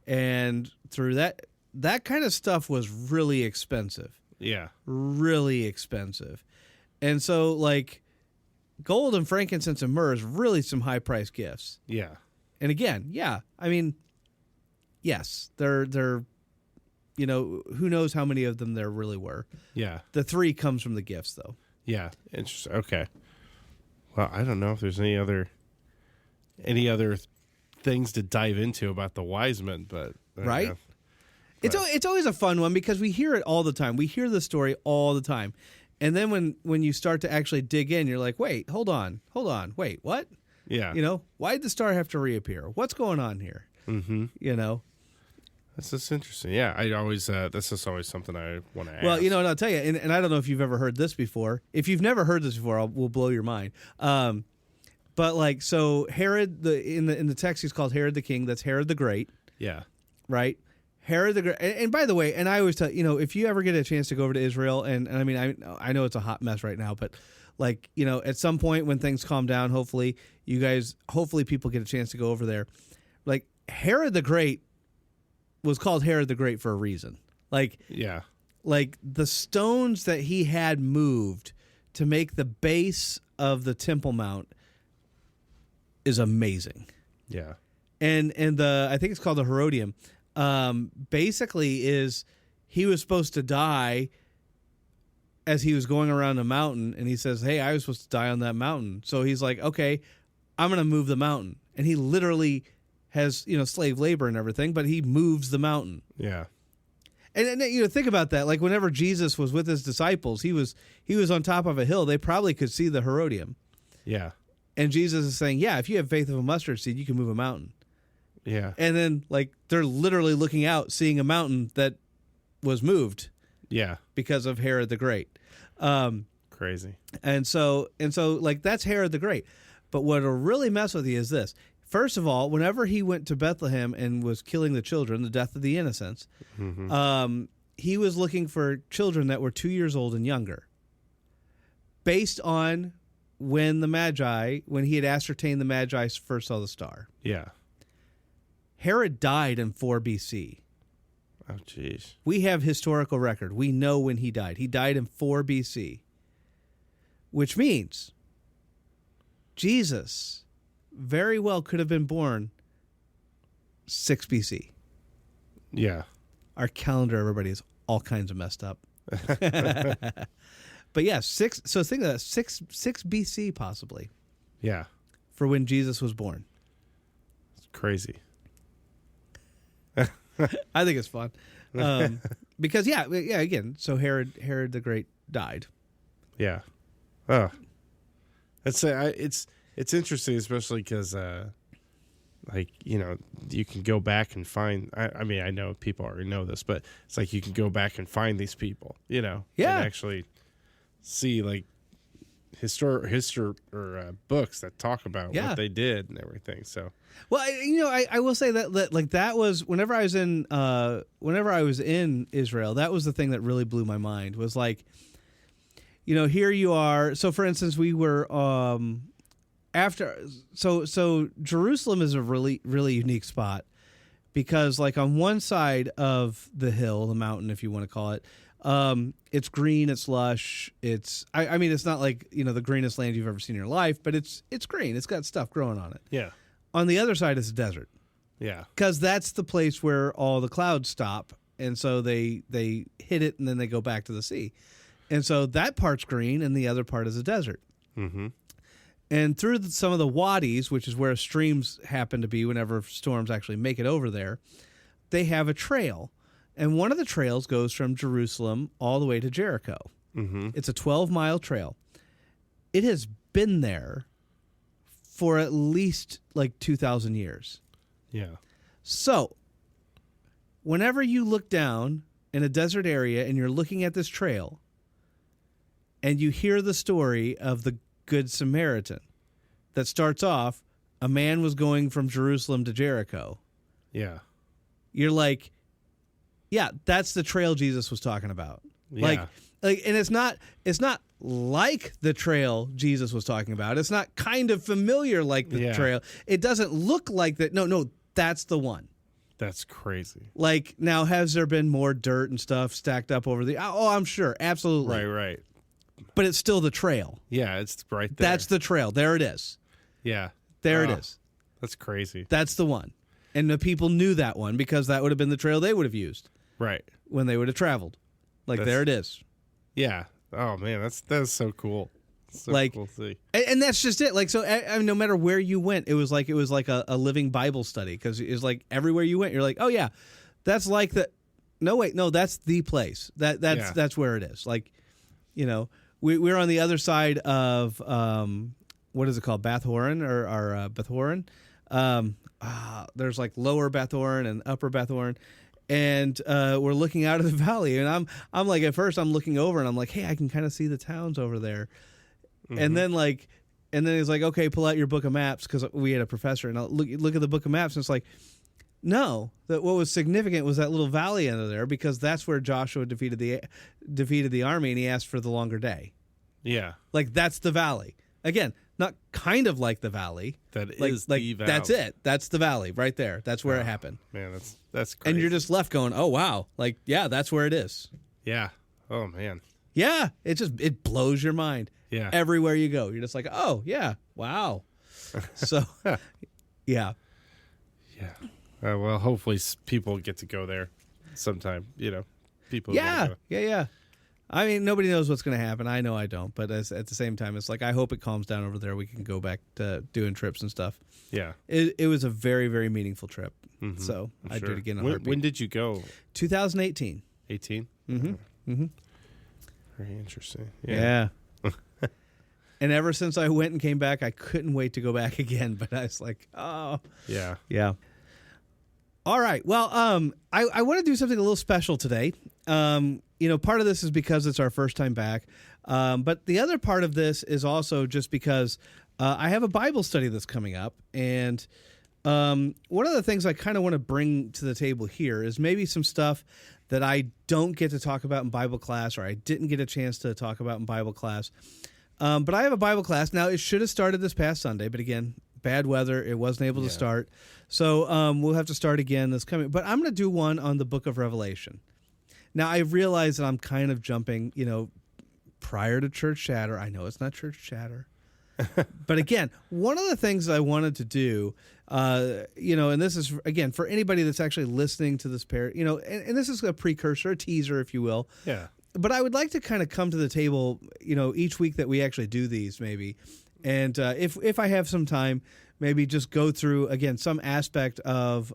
Speaker 1: and through that kind of stuff was really expensive.
Speaker 2: Yeah.
Speaker 1: Really expensive. And so, like, gold and frankincense and myrrh is really some high-priced gifts.
Speaker 2: Yeah.
Speaker 1: And again, I mean, yes, they're who knows how many of them there really were.
Speaker 2: Yeah.
Speaker 1: The 3 comes from the gifts, though.
Speaker 2: Yeah. Interesting. Okay. Well, I don't know if there's any other things to dive into about the wise men, but
Speaker 1: right. It's always a fun one because we hear it all the time. We hear the story all the time. And then when you start to actually dig in, you're like, wait, hold on. Wait, what?
Speaker 2: Yeah.
Speaker 1: Why did the star have to reappear? What's going on here?
Speaker 2: Mm-hmm.
Speaker 1: That's
Speaker 2: just interesting. Yeah, I always this is always something I want to ask.
Speaker 1: Well, and I'll tell you, and I don't know if you've ever heard this before. If you've never heard this before, we'll blow your mind. But like, so Herod, in the text, he's called Herod the King. That's Herod the Great.
Speaker 2: Yeah.
Speaker 1: Right. Herod the Great. And by the way, and I always tell if you ever get a chance to go over to Israel, and I mean, I know it's a hot mess right now, but like, at some point when things calm down, hopefully people get a chance to go over there. Like Herod the Great was called Herod the Great for a reason. Like,
Speaker 2: yeah.
Speaker 1: Like the stones that he had moved to make the base of the Temple Mount is amazing.
Speaker 2: Yeah.
Speaker 1: And I think it's called the Herodium. Basically is he was supposed to die as he was going around the mountain, and he says, hey, I was supposed to die on that mountain. So he's like, okay, I'm going to move the mountain. And he literally has, slave labor and everything, but he moves the mountain.
Speaker 2: Yeah.
Speaker 1: And think about that. Like whenever Jesus was with his disciples, he was on top of a hill. They probably could see the Herodium.
Speaker 2: Yeah.
Speaker 1: And Jesus is saying, yeah, if you have faith of a mustard seed, you can move a mountain.
Speaker 2: Yeah.
Speaker 1: And then like they're literally looking out, seeing a mountain that was moved.
Speaker 2: Yeah.
Speaker 1: Because of Herod the Great.
Speaker 2: Crazy.
Speaker 1: And so like that's Herod the Great. But what'll really mess with you is this. First of all, whenever he went to Bethlehem and was killing the children, the death of the innocents, he was looking for children that were 2 years old and younger. Based on when he had ascertained the Magi first saw the star.
Speaker 2: Yeah.
Speaker 1: Herod died in 4 BC.
Speaker 2: Oh, jeez.
Speaker 1: We have historical record. We know when he died. He died in 4 BC, which means Jesus very well could have been born 6 BC.
Speaker 2: Yeah.
Speaker 1: Our calendar, everybody, is all kinds of messed up. But yeah, 6. So think of that, 6 BC possibly.
Speaker 2: Yeah.
Speaker 1: For when Jesus was born.
Speaker 2: It's crazy.
Speaker 1: I think it's fun. Because again, so Herod the Great died.
Speaker 2: Yeah. Oh. It's interesting, especially because you can go back and find. I mean, I know people already know this, but it's like you can go back and find these people.
Speaker 1: Yeah.
Speaker 2: and actually see like books that talk about
Speaker 1: Yeah.
Speaker 2: what they did and everything. So,
Speaker 1: Well, I will say that like that was whenever I was in Israel, that was the thing that really blew my mind. Was like, here you are. So, for instance, we were so Jerusalem is a really really unique spot because like on one side of the hill, the mountain, if you want to call it. It's green, it's lush. I mean, it's not like, the greenest land you've ever seen in your life, but it's green. It's got stuff growing on it.
Speaker 2: yeah.
Speaker 1: On the other side is a desert.
Speaker 2: Yeah.
Speaker 1: Because that's the place where all the clouds stop. And so they hit it and then they go back to the sea. And so that part's green and the other part is a desert.
Speaker 2: Mm-hmm.
Speaker 1: And through some of the wadis, which is where streams happen to be whenever storms actually make it over there, they have a trail. And one of the trails goes from Jerusalem all the way to Jericho.
Speaker 2: Mm-hmm.
Speaker 1: It's a 12-mile trail. It has been there for at least like 2,000 years.
Speaker 2: Yeah.
Speaker 1: So, whenever you look down in a desert area and you're looking at this trail and you hear the story of the Good Samaritan that starts off, a man was going from Jerusalem to Jericho.
Speaker 2: Yeah.
Speaker 1: You're like, yeah, that's the trail Jesus was talking about.
Speaker 2: Yeah.
Speaker 1: Like, and it's not like the trail Jesus was talking about. It's not kind of familiar like the trail. It doesn't look like that. No, that's the one.
Speaker 2: That's crazy.
Speaker 1: Like, now, has there been more dirt and stuff stacked up over the? Oh, I'm sure, absolutely.
Speaker 2: Right.
Speaker 1: But it's still the trail.
Speaker 2: Yeah, it's right there.
Speaker 1: That's the trail. There it is.
Speaker 2: Yeah.
Speaker 1: There it is.
Speaker 2: That's crazy.
Speaker 1: That's the one. And the people knew that one because that would have been the trail they would have used.
Speaker 2: Right.
Speaker 1: When they would have traveled. There it is.
Speaker 2: Yeah. Oh man, that's so cool. So
Speaker 1: like,
Speaker 2: cool to see.
Speaker 1: And that's just it. Like, so I mean, no matter where you went, it was like a living Bible study because it was like everywhere you went, you're like, oh yeah, that's like the. No wait, no, that's the place. That's where it is. Like, we're on the other side of what is it called, Bath Horon or Beth Horon. There's like Lower Bath Horon and Upper Bath Horon. And we're looking out of the valley, and I'm like, at first I'm looking over, and I'm like, hey, I can kind of see the towns over there. Mm-hmm. And then he's like, okay, pull out your book of maps because we had a professor, and I'll look at the book of maps, and it's like, no, that what was significant was that little valley under there because that's where Joshua defeated the army, and he asked for the longer day.
Speaker 2: Yeah,
Speaker 1: like that's the valley again. Not kind of like the valley.
Speaker 2: That is the valley.
Speaker 1: That's it. That's the valley right there. That's where it happened.
Speaker 2: Man, that's crazy.
Speaker 1: And you're just left going, oh, wow. Like, yeah, that's where it is.
Speaker 2: Yeah. Oh, man.
Speaker 1: Yeah. It blows your mind.
Speaker 2: Yeah.
Speaker 1: Everywhere you go. You're just like, oh, yeah. Wow. So, yeah.
Speaker 2: Yeah. Well, hopefully people get to go there sometime, People.
Speaker 1: Yeah. Yeah. I mean, nobody knows what's going to happen. I know I don't. But at the same time, it's like, I hope it calms down over there. We can go back to doing trips and stuff.
Speaker 2: Yeah.
Speaker 1: It was a very, very meaningful trip. Mm-hmm. So I did it again in a heartbeat.
Speaker 2: When did you go?
Speaker 1: 2018.
Speaker 2: 18?
Speaker 1: Mm-hmm. Mm-hmm.
Speaker 2: Very interesting.
Speaker 1: Yeah. And ever since I went and came back, I couldn't wait to go back again. But I was like, oh.
Speaker 2: Yeah.
Speaker 1: Yeah. All right. Well, I want to do something a little special today. Part of this is because it's our first time back. But the other part of this is also just because I have a Bible study that's coming up. And one of the things I kind of want to bring to the table here is maybe some stuff that I don't get to talk about in Bible class or I didn't get a chance to talk about in Bible class. But I have a Bible class. Now, it should have started this past Sunday, but again, bad weather. It wasn't able to start. So we'll have to start again this coming. But I'm going to do one on the book of Revelation. Now, I realize that I'm kind of jumping, prior to church chatter. I know it's not church chatter. But again, one of the things I wanted to do, and this is, again, for anybody that's actually listening to this pair, and this is a precursor, a teaser, if you will.
Speaker 2: Yeah.
Speaker 1: But I would like to kind of come to the table, each week that we actually do these maybe. And if I have some time, maybe just go through, again, some aspect of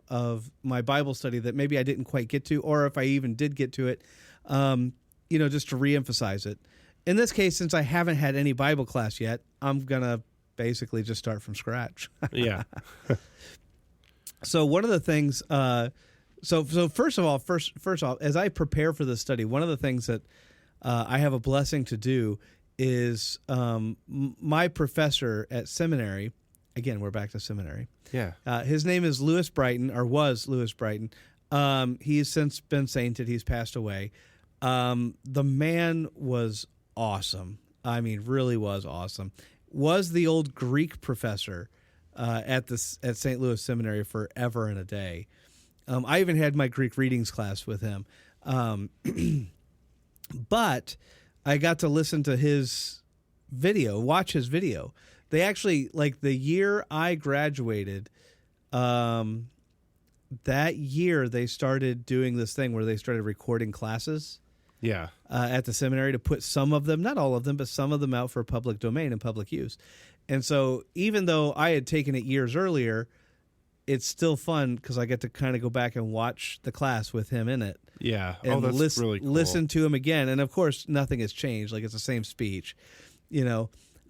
Speaker 1: my Bible study that maybe I didn't quite get to, or if I even did get to it, just to reemphasize it. In this case, since I haven't had any Bible class yet, I'm going to basically just start from scratch.
Speaker 2: Yeah.
Speaker 1: So one of the things, so first off, as I prepare for this study, one of the things that I have a blessing to do is my professor at seminary. Again, we're back to seminary.
Speaker 2: Yeah.
Speaker 1: His name is Lewis Brighton, or was Lewis Brighton. He has since been sainted. He's passed away. The man was awesome. I mean, really was awesome. Was the old Greek professor at St. Louis Seminary forever and a day. I even had my Greek readings class with him. But I got to listen to his video, watch his video. They actually, like the year I graduated, that year they started doing this thing where they started recording classes.
Speaker 2: Yeah.
Speaker 1: At the seminary to put some of them, not all of them, but some of them out for public domain and public use. And so even though I had taken it years earlier, it's still fun because I get to kind of go back and watch the class with him in it.
Speaker 2: Yeah.
Speaker 1: And
Speaker 2: That's really cool.
Speaker 1: Listen to him again. And of course, nothing has changed. Like it's the same speech,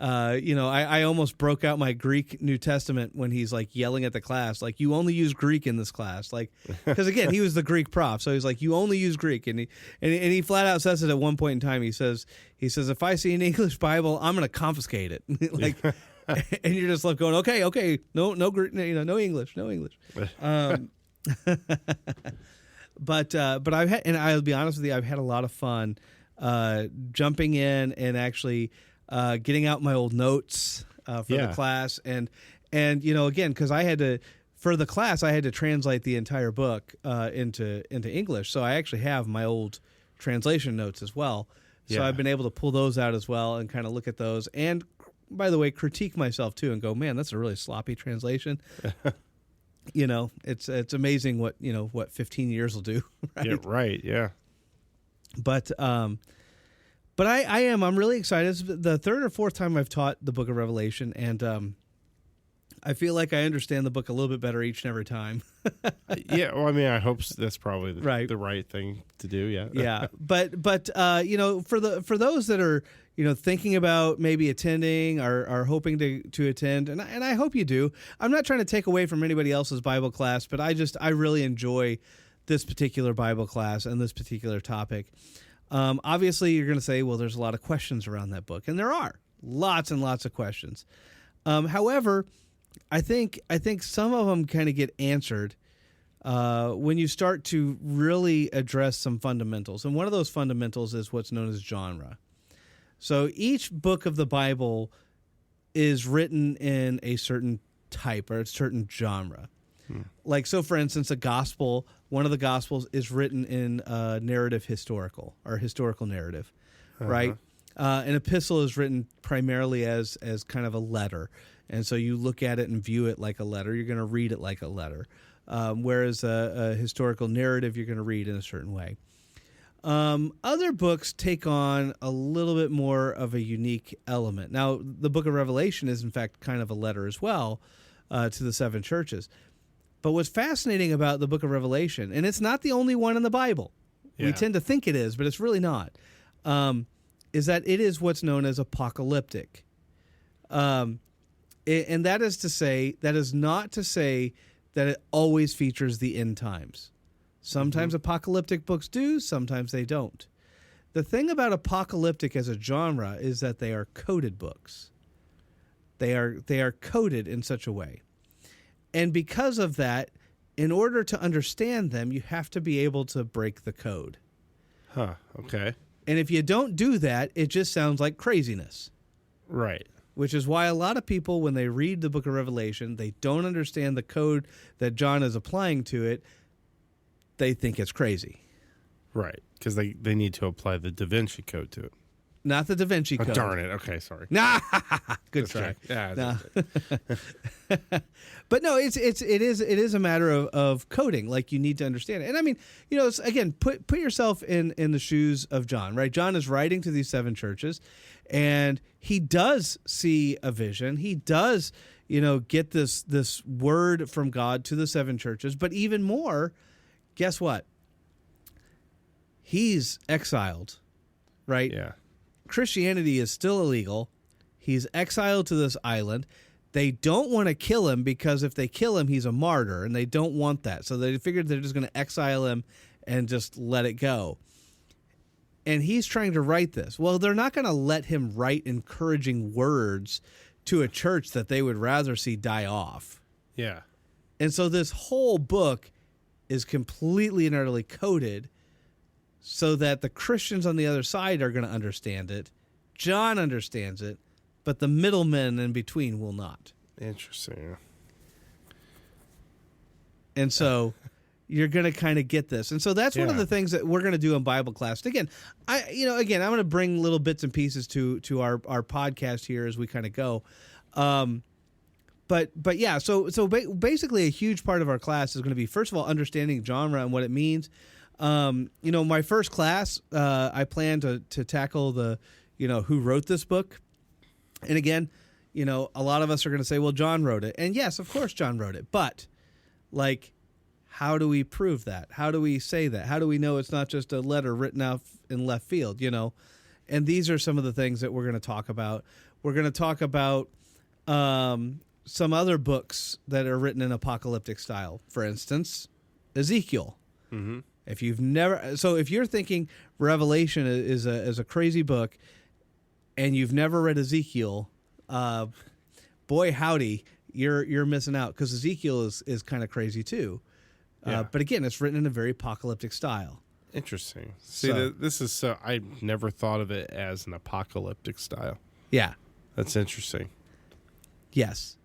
Speaker 1: I almost broke out my Greek New Testament when he's like yelling at the class, like, you only use Greek in this class. Like, because again, he was the Greek prof. So he's like, you only use Greek. And he flat out says it at one point in time. He says, if I see an English Bible, I'm going to confiscate it. Like, and you're just left going, okay. No Greek, no English. But I've had, and I'll be honest with you, I've had a lot of fun, jumping in and actually, getting out my old notes for the class, and again, because I had to, for the class, I had to translate the entire book into English, so I actually have my old translation notes as well. So I've been able to pull those out as well and kind of look at those, and by the way, critique myself too, and go, man, that's a really sloppy translation. It's amazing what 15 years will do. Right?
Speaker 2: Yeah, right. Yeah.
Speaker 1: But I'm really excited. It's the third or fourth time I've taught the book of Revelation, and I feel like I understand the book a little bit better each and every time.
Speaker 2: Yeah, well, I mean, I hope that's probably the
Speaker 1: right
Speaker 2: thing to do, yeah.
Speaker 1: Yeah, but for those that are, thinking about maybe attending or are hoping to attend, and I hope you do. I'm not trying to take away from anybody else's Bible class, but I really enjoy this particular Bible class and this particular topic. Obviously, you're going to say, well, there's a lot of questions around that book, and there are lots and lots of questions. However, I think some of them kind of get answered when you start to really address some fundamentals, and one of those fundamentals is what's known as genre. So each book of the Bible is written in a certain type or a certain genre. Like, so for instance, one of the Gospels is written in narrative historical narrative, right? An epistle is written primarily as kind of a letter. And so you look at it and view it like a letter. You're going to read it like a letter. Whereas a historical narrative, you're going to read in a certain way. Other books take on a little bit more of a unique element. Now, the book of Revelation is, in fact, kind of a letter as well to the seven churches. But what's fascinating about the book of Revelation, and it's not the only one in the Bible. Yeah. We tend to think it is, but it's really not, is that it is what's known as apocalyptic. And that is not to say that it always features the end times. Sometimes apocalyptic books do, sometimes they don't. The thing about apocalyptic as a genre is that they are coded books. They are coded in such a way. And because of that, in order to understand them, you have to be able to break the code.
Speaker 2: Huh, okay.
Speaker 1: And if you don't do that, it just sounds like craziness.
Speaker 2: Right.
Speaker 1: Which is why a lot of people, when they read the book of Revelation, they don't understand the code that John is applying to it. They think it's crazy.
Speaker 2: Right, because they need to apply the Da Vinci Code to it.
Speaker 1: Not the Da Vinci Code.
Speaker 2: Oh, darn it. Okay, sorry.
Speaker 1: Nah, good
Speaker 2: That's
Speaker 1: try.
Speaker 2: right. Yeah.
Speaker 1: No. But no, it is a matter of coding. Like, you need to understand it. And I mean, it's, again, put yourself in the shoes of John, right? John is writing to these seven churches, and he does see a vision. He does, get this word from God to the seven churches. But even more, guess what? He's exiled, right?
Speaker 2: Yeah.
Speaker 1: Christianity is still illegal. He's exiled to this island. They don't want to kill him because if they kill him, he's a martyr, and they don't want that. So they figured they're just going to exile him and just let it go. and he's trying to write this. Well, they're not going to let him write encouraging words to a church that they would rather see die off.
Speaker 2: Yeah.
Speaker 1: And so this whole book is completely and utterly coded so that the Christians on the other side are going to understand it. John understands it, but the middlemen in between will not.
Speaker 2: Interesting.
Speaker 1: And so you're going to kind of get this. And so that's one of the things that we're going to do in Bible class. Again, I'm going to bring little bits and pieces to our podcast here as we kind of go. But yeah, so basically a huge part of our class is going to be, first of all, understanding genre and what it means. My first class, I plan to tackle the, who wrote this book. And again, a lot of us are going to say, well, John wrote it. And yes, of course, John wrote it. But like, how do we prove that? How do we say that? How do we know it's not just a letter written out in left field, And these are some of the things that we're going to talk about. We're going to talk about some other books that are written in apocalyptic style. For instance, Ezekiel.
Speaker 2: Mm-hmm.
Speaker 1: If you're thinking Revelation is a crazy book and you've never read Ezekiel, boy howdy, you're missing out, because Ezekiel is kind of crazy too.
Speaker 2: Yeah.
Speaker 1: But again, it's written in a very apocalyptic style.
Speaker 2: Interesting. See, this is so, I never thought of it as an apocalyptic style.
Speaker 1: Yeah.
Speaker 2: That's interesting.
Speaker 1: Yes.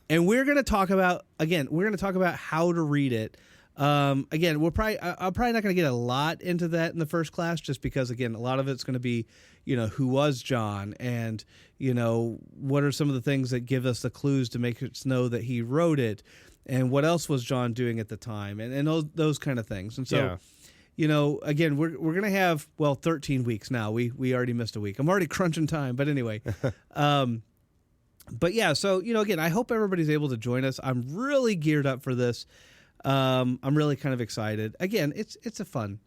Speaker 1: And we're going to talk about how to read it. Again, I'm probably not going to get a lot into that in the first class, just because, again, a lot of it's going to be, who was John, and, what are some of the things that give us the clues to make us know that he wrote it, and what else was John doing at the time, and those kind of things. And so, again, we're going to have, 13 weeks now. We already missed a week. I'm already crunching time, but anyway. But yeah, so, again, I hope everybody's able to join us. I'm really geared up for this. I'm really kind of excited. Again, it's a fun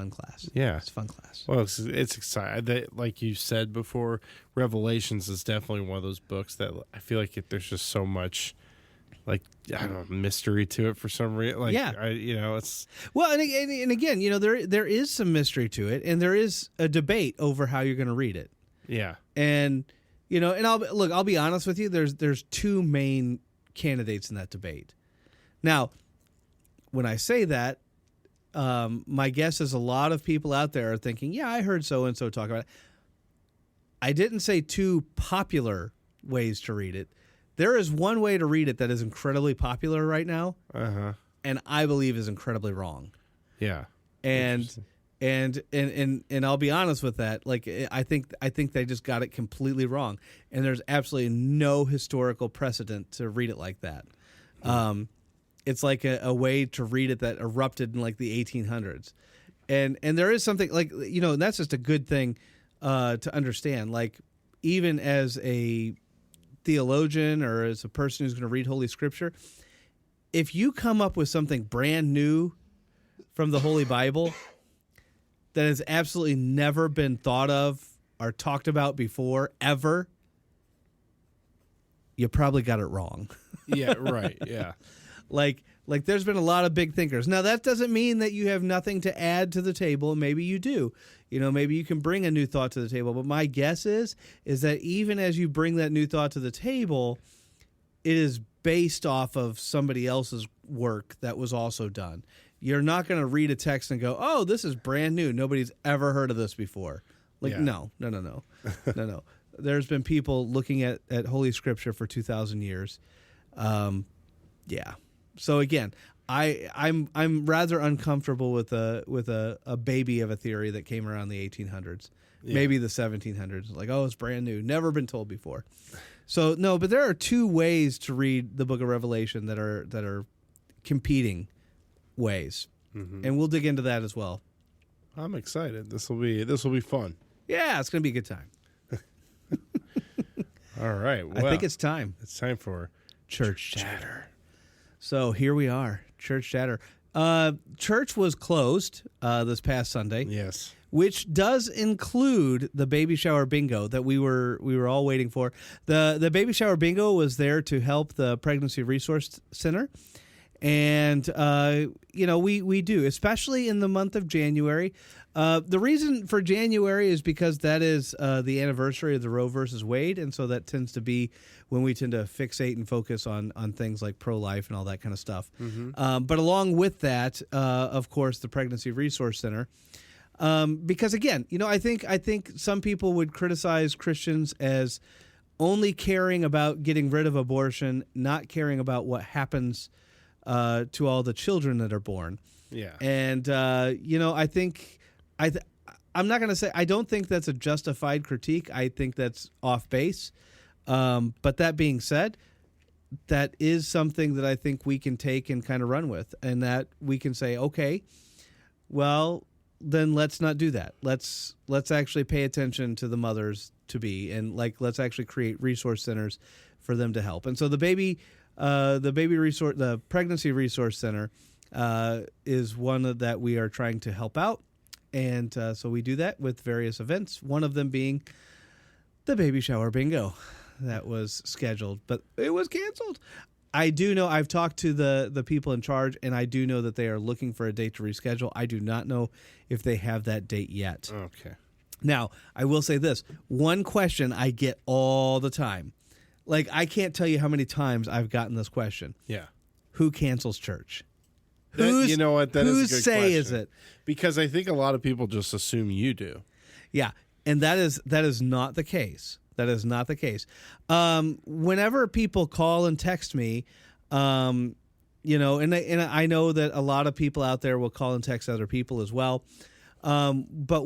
Speaker 1: class.
Speaker 2: Yeah,
Speaker 1: it's a fun class.
Speaker 2: Well, it's exciting. Like you said before, Revelations is definitely one of those books that I feel like there's just so much, like, I don't know, mystery to it for some reason. Like,
Speaker 1: yeah,
Speaker 2: it's
Speaker 1: well, and again, there is some mystery to it, and there is a debate over how you're going to read it.
Speaker 2: Yeah,
Speaker 1: and and I'll be honest with you. There's two main candidates in that debate. Now, when I say that, my guess is a lot of people out there are thinking, yeah, I heard so-and-so talk about it. I didn't say two popular ways to read it. There is one way to read it that is incredibly popular right now, and I believe is incredibly wrong.
Speaker 2: Yeah.
Speaker 1: And I'll be honest with that. Like, I think they just got it completely wrong, and there's absolutely no historical precedent to read it like that. It's like a way to read it that erupted in like the 1800s, and there is something like, and that's just a good thing to understand. Like, even as a theologian or as a person who's going to read Holy Scripture, if you come up with something brand new from the Holy Bible that has absolutely never been thought of or talked about before ever, you probably got it wrong.
Speaker 2: Yeah, right. Yeah.
Speaker 1: Like there's been a lot of big thinkers. Now, that doesn't mean that you have nothing to add to the table. Maybe you do. Maybe you can bring a new thought to the table. But my guess is that even as you bring that new thought to the table, it is based off of somebody else's work that was also done. You're not going to read a text and go, oh, this is brand new. Nobody's ever heard of this before. Like,
Speaker 2: yeah.
Speaker 1: No. No. There's been people looking at Holy Scripture for 2,000 years. Yeah. So again, I'm rather uncomfortable with a baby of a theory that came around the 1800s, maybe the 1700s. Like, oh, it's brand new, never been told before. So no, but there are two ways to read the Book of Revelation that are competing ways, and we'll dig into that as well.
Speaker 2: I'm excited. This will be fun.
Speaker 1: Yeah, it's gonna be a good time.
Speaker 2: All right. Well,
Speaker 1: I think it's time.
Speaker 2: It's time for
Speaker 1: Church Chatter. So here we are, Church Chatter. Church was closed this past Sunday.
Speaker 2: Yes.
Speaker 1: Which does include the baby shower bingo that we were all waiting for. The baby shower bingo was there to help the Pregnancy Resource Center. And, we do, especially in the month of January. The reason for January is because that is the anniversary of the Roe versus Wade. And so that tends to be when we tend to fixate and focus on things like pro-life and all that kind of stuff. But along with that, of course, the Pregnancy Resource Center. Because, again, I think some people would criticize Christians as only caring about getting rid of abortion, not caring about what happens to all the children that are born.
Speaker 2: Yeah.
Speaker 1: And, I think I'm not going to say I don't think that's a justified critique. I think that's off base. But that being said, that is something that I think we can take and kind of run with, and that we can say, okay, well, then let's not do that. Let's actually pay attention to the mothers to be, and let's actually create resource centers for them to help. And so the Pregnancy Resource Center is one that we are trying to help out. And so we do that with various events, one of them being the baby shower bingo that was scheduled, but it was canceled. I do know, I've talked to the people in charge, and I do know that they are looking for a date to reschedule. I do not know if they have that date yet.
Speaker 2: Okay.
Speaker 1: Now, I will say this. One question I get all the time. I can't tell you how many times I've gotten this question.
Speaker 2: Yeah.
Speaker 1: Who cancels church?
Speaker 2: You know what? That is a good
Speaker 1: whose say is
Speaker 2: question.
Speaker 1: it?
Speaker 2: Because I think a lot of people just assume you do.
Speaker 1: Yeah, and that is not the case. That is not the case. Whenever people call and text me, and I know that a lot of people out there will call and text other people as well. But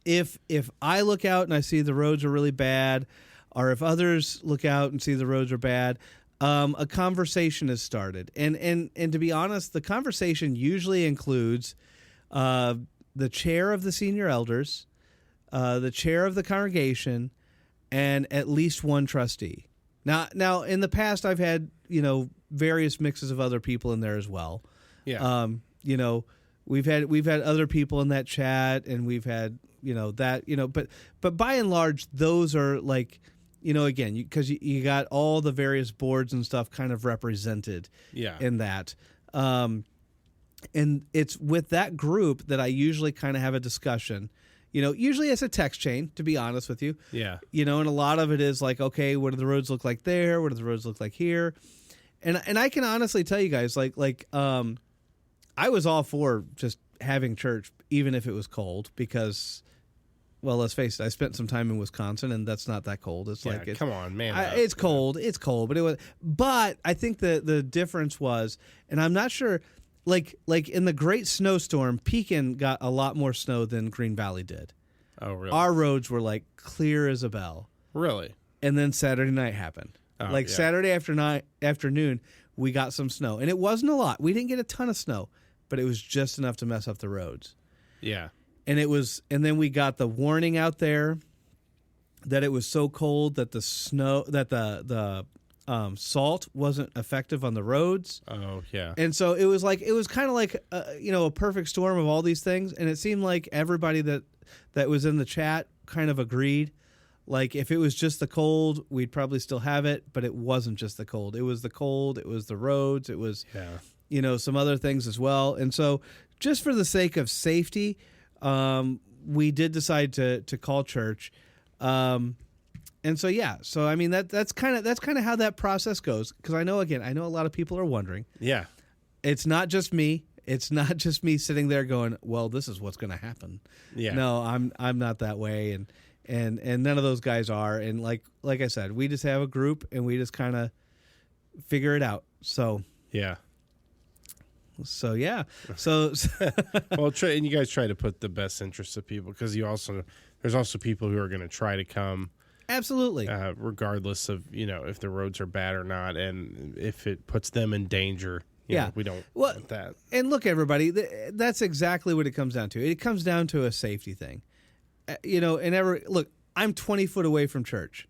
Speaker 1: if I look out and I see the roads are really bad, or if others look out and see the roads are bad, a conversation is started. And to be honest, the conversation usually includes the chair of the senior elders, the chair of the congregation, and at least one trustee. Now in the past, I've had, various mixes of other people in there as well.
Speaker 2: Yeah.
Speaker 1: We've had other people in that chat, and we've had, but by and large, those are again, because you got all the various boards and stuff kind of represented in that. And it's with that group that I usually kind of have a discussion. Usually it's a text chain, to be honest with you.
Speaker 2: Yeah.
Speaker 1: And a lot of it is okay, what do the roads look like there? What do the roads look like here? And I can honestly tell you guys, I was all for just having church, even if it was cold, because, well, let's face it, I spent some time in Wisconsin, and that's not that cold. It's
Speaker 2: come on, man.
Speaker 1: It's cold. It's cold, but I think the difference was, and I'm not sure, like in the Great Snowstorm, Pekin got a lot more snow than Green Valley did.
Speaker 2: Oh, really?
Speaker 1: Our roads were clear as a bell.
Speaker 2: Really?
Speaker 1: And then Saturday night happened. Saturday afternoon, we got some snow, and it wasn't a lot. We didn't get a ton of snow, but it was just enough to mess up the roads.
Speaker 2: Yeah.
Speaker 1: And then we got the warning out there that it was so cold that the salt wasn't effective on the roads.
Speaker 2: Oh, yeah.
Speaker 1: And so it was kind of like a perfect storm of all these things, and it seemed like everybody that was in the chat kind of agreed. If it was just the cold, we'd probably still have it, but it wasn't just the cold. It was the cold, it was the roads, it was some other things as well. And so just for the sake of safety, we did decide to call church. And so, so I mean, that's kind of how that process goes. Because I know a lot of people are wondering.
Speaker 2: Yeah.
Speaker 1: It's not just me. It's not just me sitting there going, well, this is what's going to happen.
Speaker 2: Yeah.
Speaker 1: No, I'm not that way. And none of those guys are. And like I said, we just have a group and we just kind of figure it out. So,
Speaker 2: yeah.
Speaker 1: So yeah, so
Speaker 2: well, and you guys try to put the best interests of people, because there's also people who are going to try to come,
Speaker 1: absolutely,
Speaker 2: regardless of if the roads are bad or not, and if it puts them in danger. We don't want that.
Speaker 1: And look, everybody, that's exactly what it comes down to. It comes down to a safety thing, look, I'm 20 foot away from church.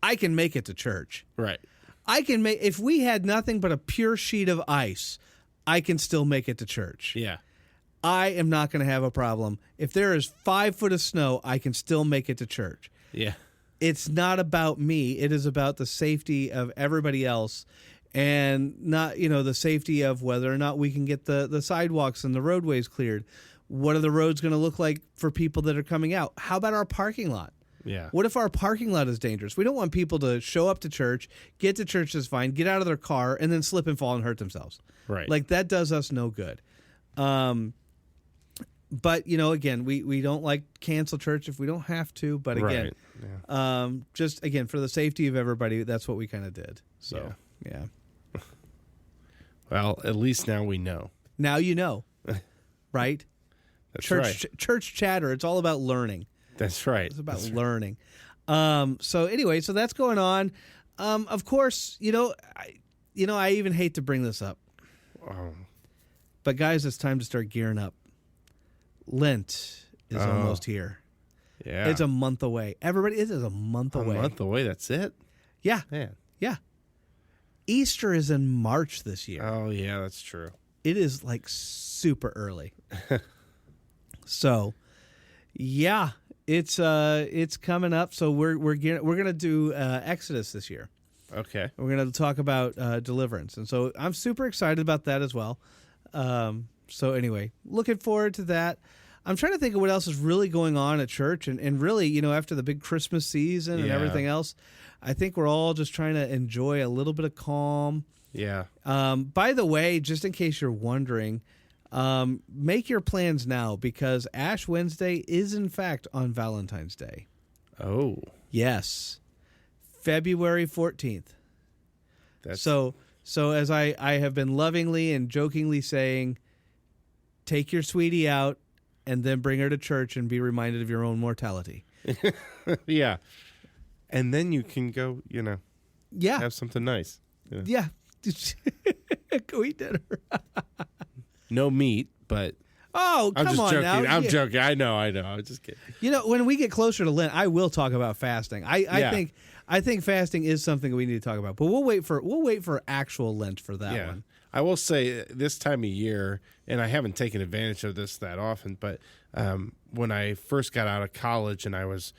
Speaker 1: I can make it to church.
Speaker 2: Right.
Speaker 1: If we had nothing but a pure sheet of ice, I can still make it to church.
Speaker 2: Yeah.
Speaker 1: I am not going to have a problem. If there is 5 foot of snow, I can still make it to church.
Speaker 2: Yeah.
Speaker 1: It's not about me. It is about the safety of everybody else. and not, the safety of whether or not we can get the sidewalks and the roadways cleared. What are the roads going to look like for people that are coming out? How about our parking lot?
Speaker 2: Yeah.
Speaker 1: What if our parking lot is dangerous? We don't want people to show up to church, get to church is fine, get out of their car, and then slip and fall and hurt themselves.
Speaker 2: Right.
Speaker 1: Like, that does us no good. But, again, we don't like cancel church if we don't have to. But again, just, again, for the safety of everybody, that's what we kind of did. So, yeah.
Speaker 2: Well, at least now we know.
Speaker 1: Now you know, right?
Speaker 2: That's
Speaker 1: church,
Speaker 2: right.
Speaker 1: Church chatter, it's all about learning.
Speaker 2: That's right.
Speaker 1: It's about learning. So anyway, so that's going on. Of course, I even hate to bring this up. But guys, it's time to start gearing up. Lent is almost here.
Speaker 2: Yeah.
Speaker 1: It's a month away. Everybody, it is a month away.
Speaker 2: A month away, that's it?
Speaker 1: Yeah.
Speaker 2: Man.
Speaker 1: Yeah. Easter is in March this year.
Speaker 2: Oh, yeah, that's true.
Speaker 1: It is like super early. So, yeah, it's coming up. So we're gonna do Exodus this year.
Speaker 2: Okay.
Speaker 1: We're gonna talk about deliverance, and so I'm super excited about that as well. So anyway, looking forward to that. I'm trying to think of what else is really going on at church, and really, after the big Christmas season and everything else, I think we're all just trying to enjoy a little bit of calm.
Speaker 2: Yeah.
Speaker 1: By the way, just in case you're wondering, make your plans now, because Ash Wednesday is in fact on Valentine's Day.
Speaker 2: Oh.
Speaker 1: Yes. February 14th. So as I have been lovingly and jokingly saying, take your sweetie out and then bring her to church and be reminded of your own mortality.
Speaker 2: Yeah. And then you can go, have something nice.
Speaker 1: Yeah. Go eat dinner.
Speaker 2: No meat, but
Speaker 1: oh, come
Speaker 2: I'm just
Speaker 1: on
Speaker 2: joking.
Speaker 1: now.
Speaker 2: I'm joking. I know. I'm just kidding.
Speaker 1: When we get closer to Lent, I will talk about fasting. I think fasting is something we need to talk about, but we'll wait for actual Lent for that one.
Speaker 2: I will say this time of year, and I haven't taken advantage of this that often, but when I first got out of college and I was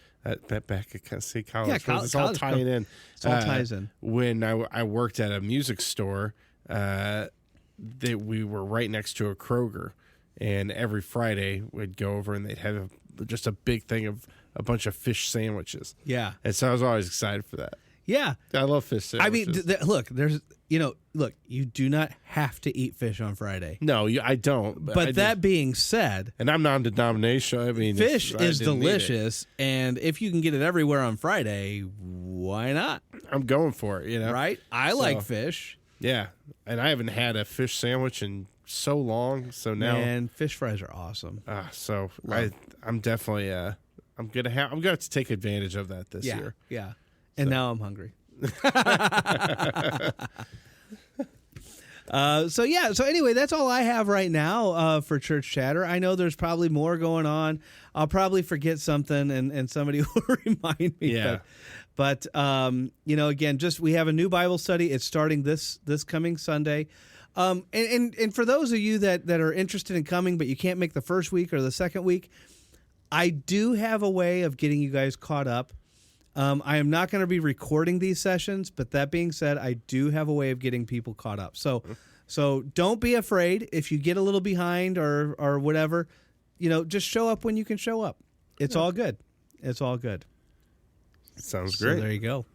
Speaker 2: back at State College, it's all tying in.
Speaker 1: It all ties in.
Speaker 2: When I worked at a music store, we were right next to a Kroger, and every Friday we'd go over and they'd have just a big thing of a bunch of fish sandwiches.
Speaker 1: Yeah.
Speaker 2: And so I was always excited for that.
Speaker 1: Yeah.
Speaker 2: I love fish sandwiches.
Speaker 1: I mean, you do not have to eat fish on Friday.
Speaker 2: No, I don't.
Speaker 1: But that being said,
Speaker 2: and I'm non-denominational. I mean,
Speaker 1: fish is delicious, and if you can get it everywhere on Friday, why not?
Speaker 2: I'm going for it,
Speaker 1: Right? I like fish.
Speaker 2: Yeah, and I haven't had a fish sandwich in so long, so now
Speaker 1: and fish fries are awesome.
Speaker 2: I'm definitely I'm gonna have to take advantage of that this year.
Speaker 1: Yeah. And now I'm hungry. So anyway, that's all I have right now for church chatter. I know there's probably more going on. I'll probably forget something, and somebody will remind me.
Speaker 2: Yeah.
Speaker 1: But again, we have a new Bible study. It's starting this coming Sunday. And for those of you that are interested in coming, but you can't make the first week or the second week, I do have a way of getting you guys caught up. I am not going to be recording these sessions, but that being said, I do have a way of getting people caught up. So don't be afraid if you get a little behind or whatever. Just show up when you can show up. It's all good. It's all good.
Speaker 2: Sounds great.
Speaker 1: So there you go.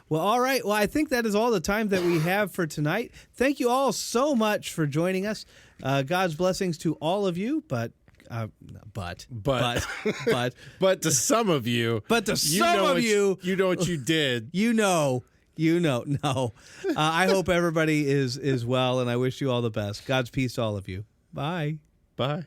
Speaker 1: Well, all right. Well, I think that is all the time that we have for tonight. Thank you all so much for joining us. God's blessings to all of you, but
Speaker 2: to some of you, you know what you did.
Speaker 1: No. I hope everybody is well, and I wish you all the best. God's peace to all of you. Bye.
Speaker 2: Bye.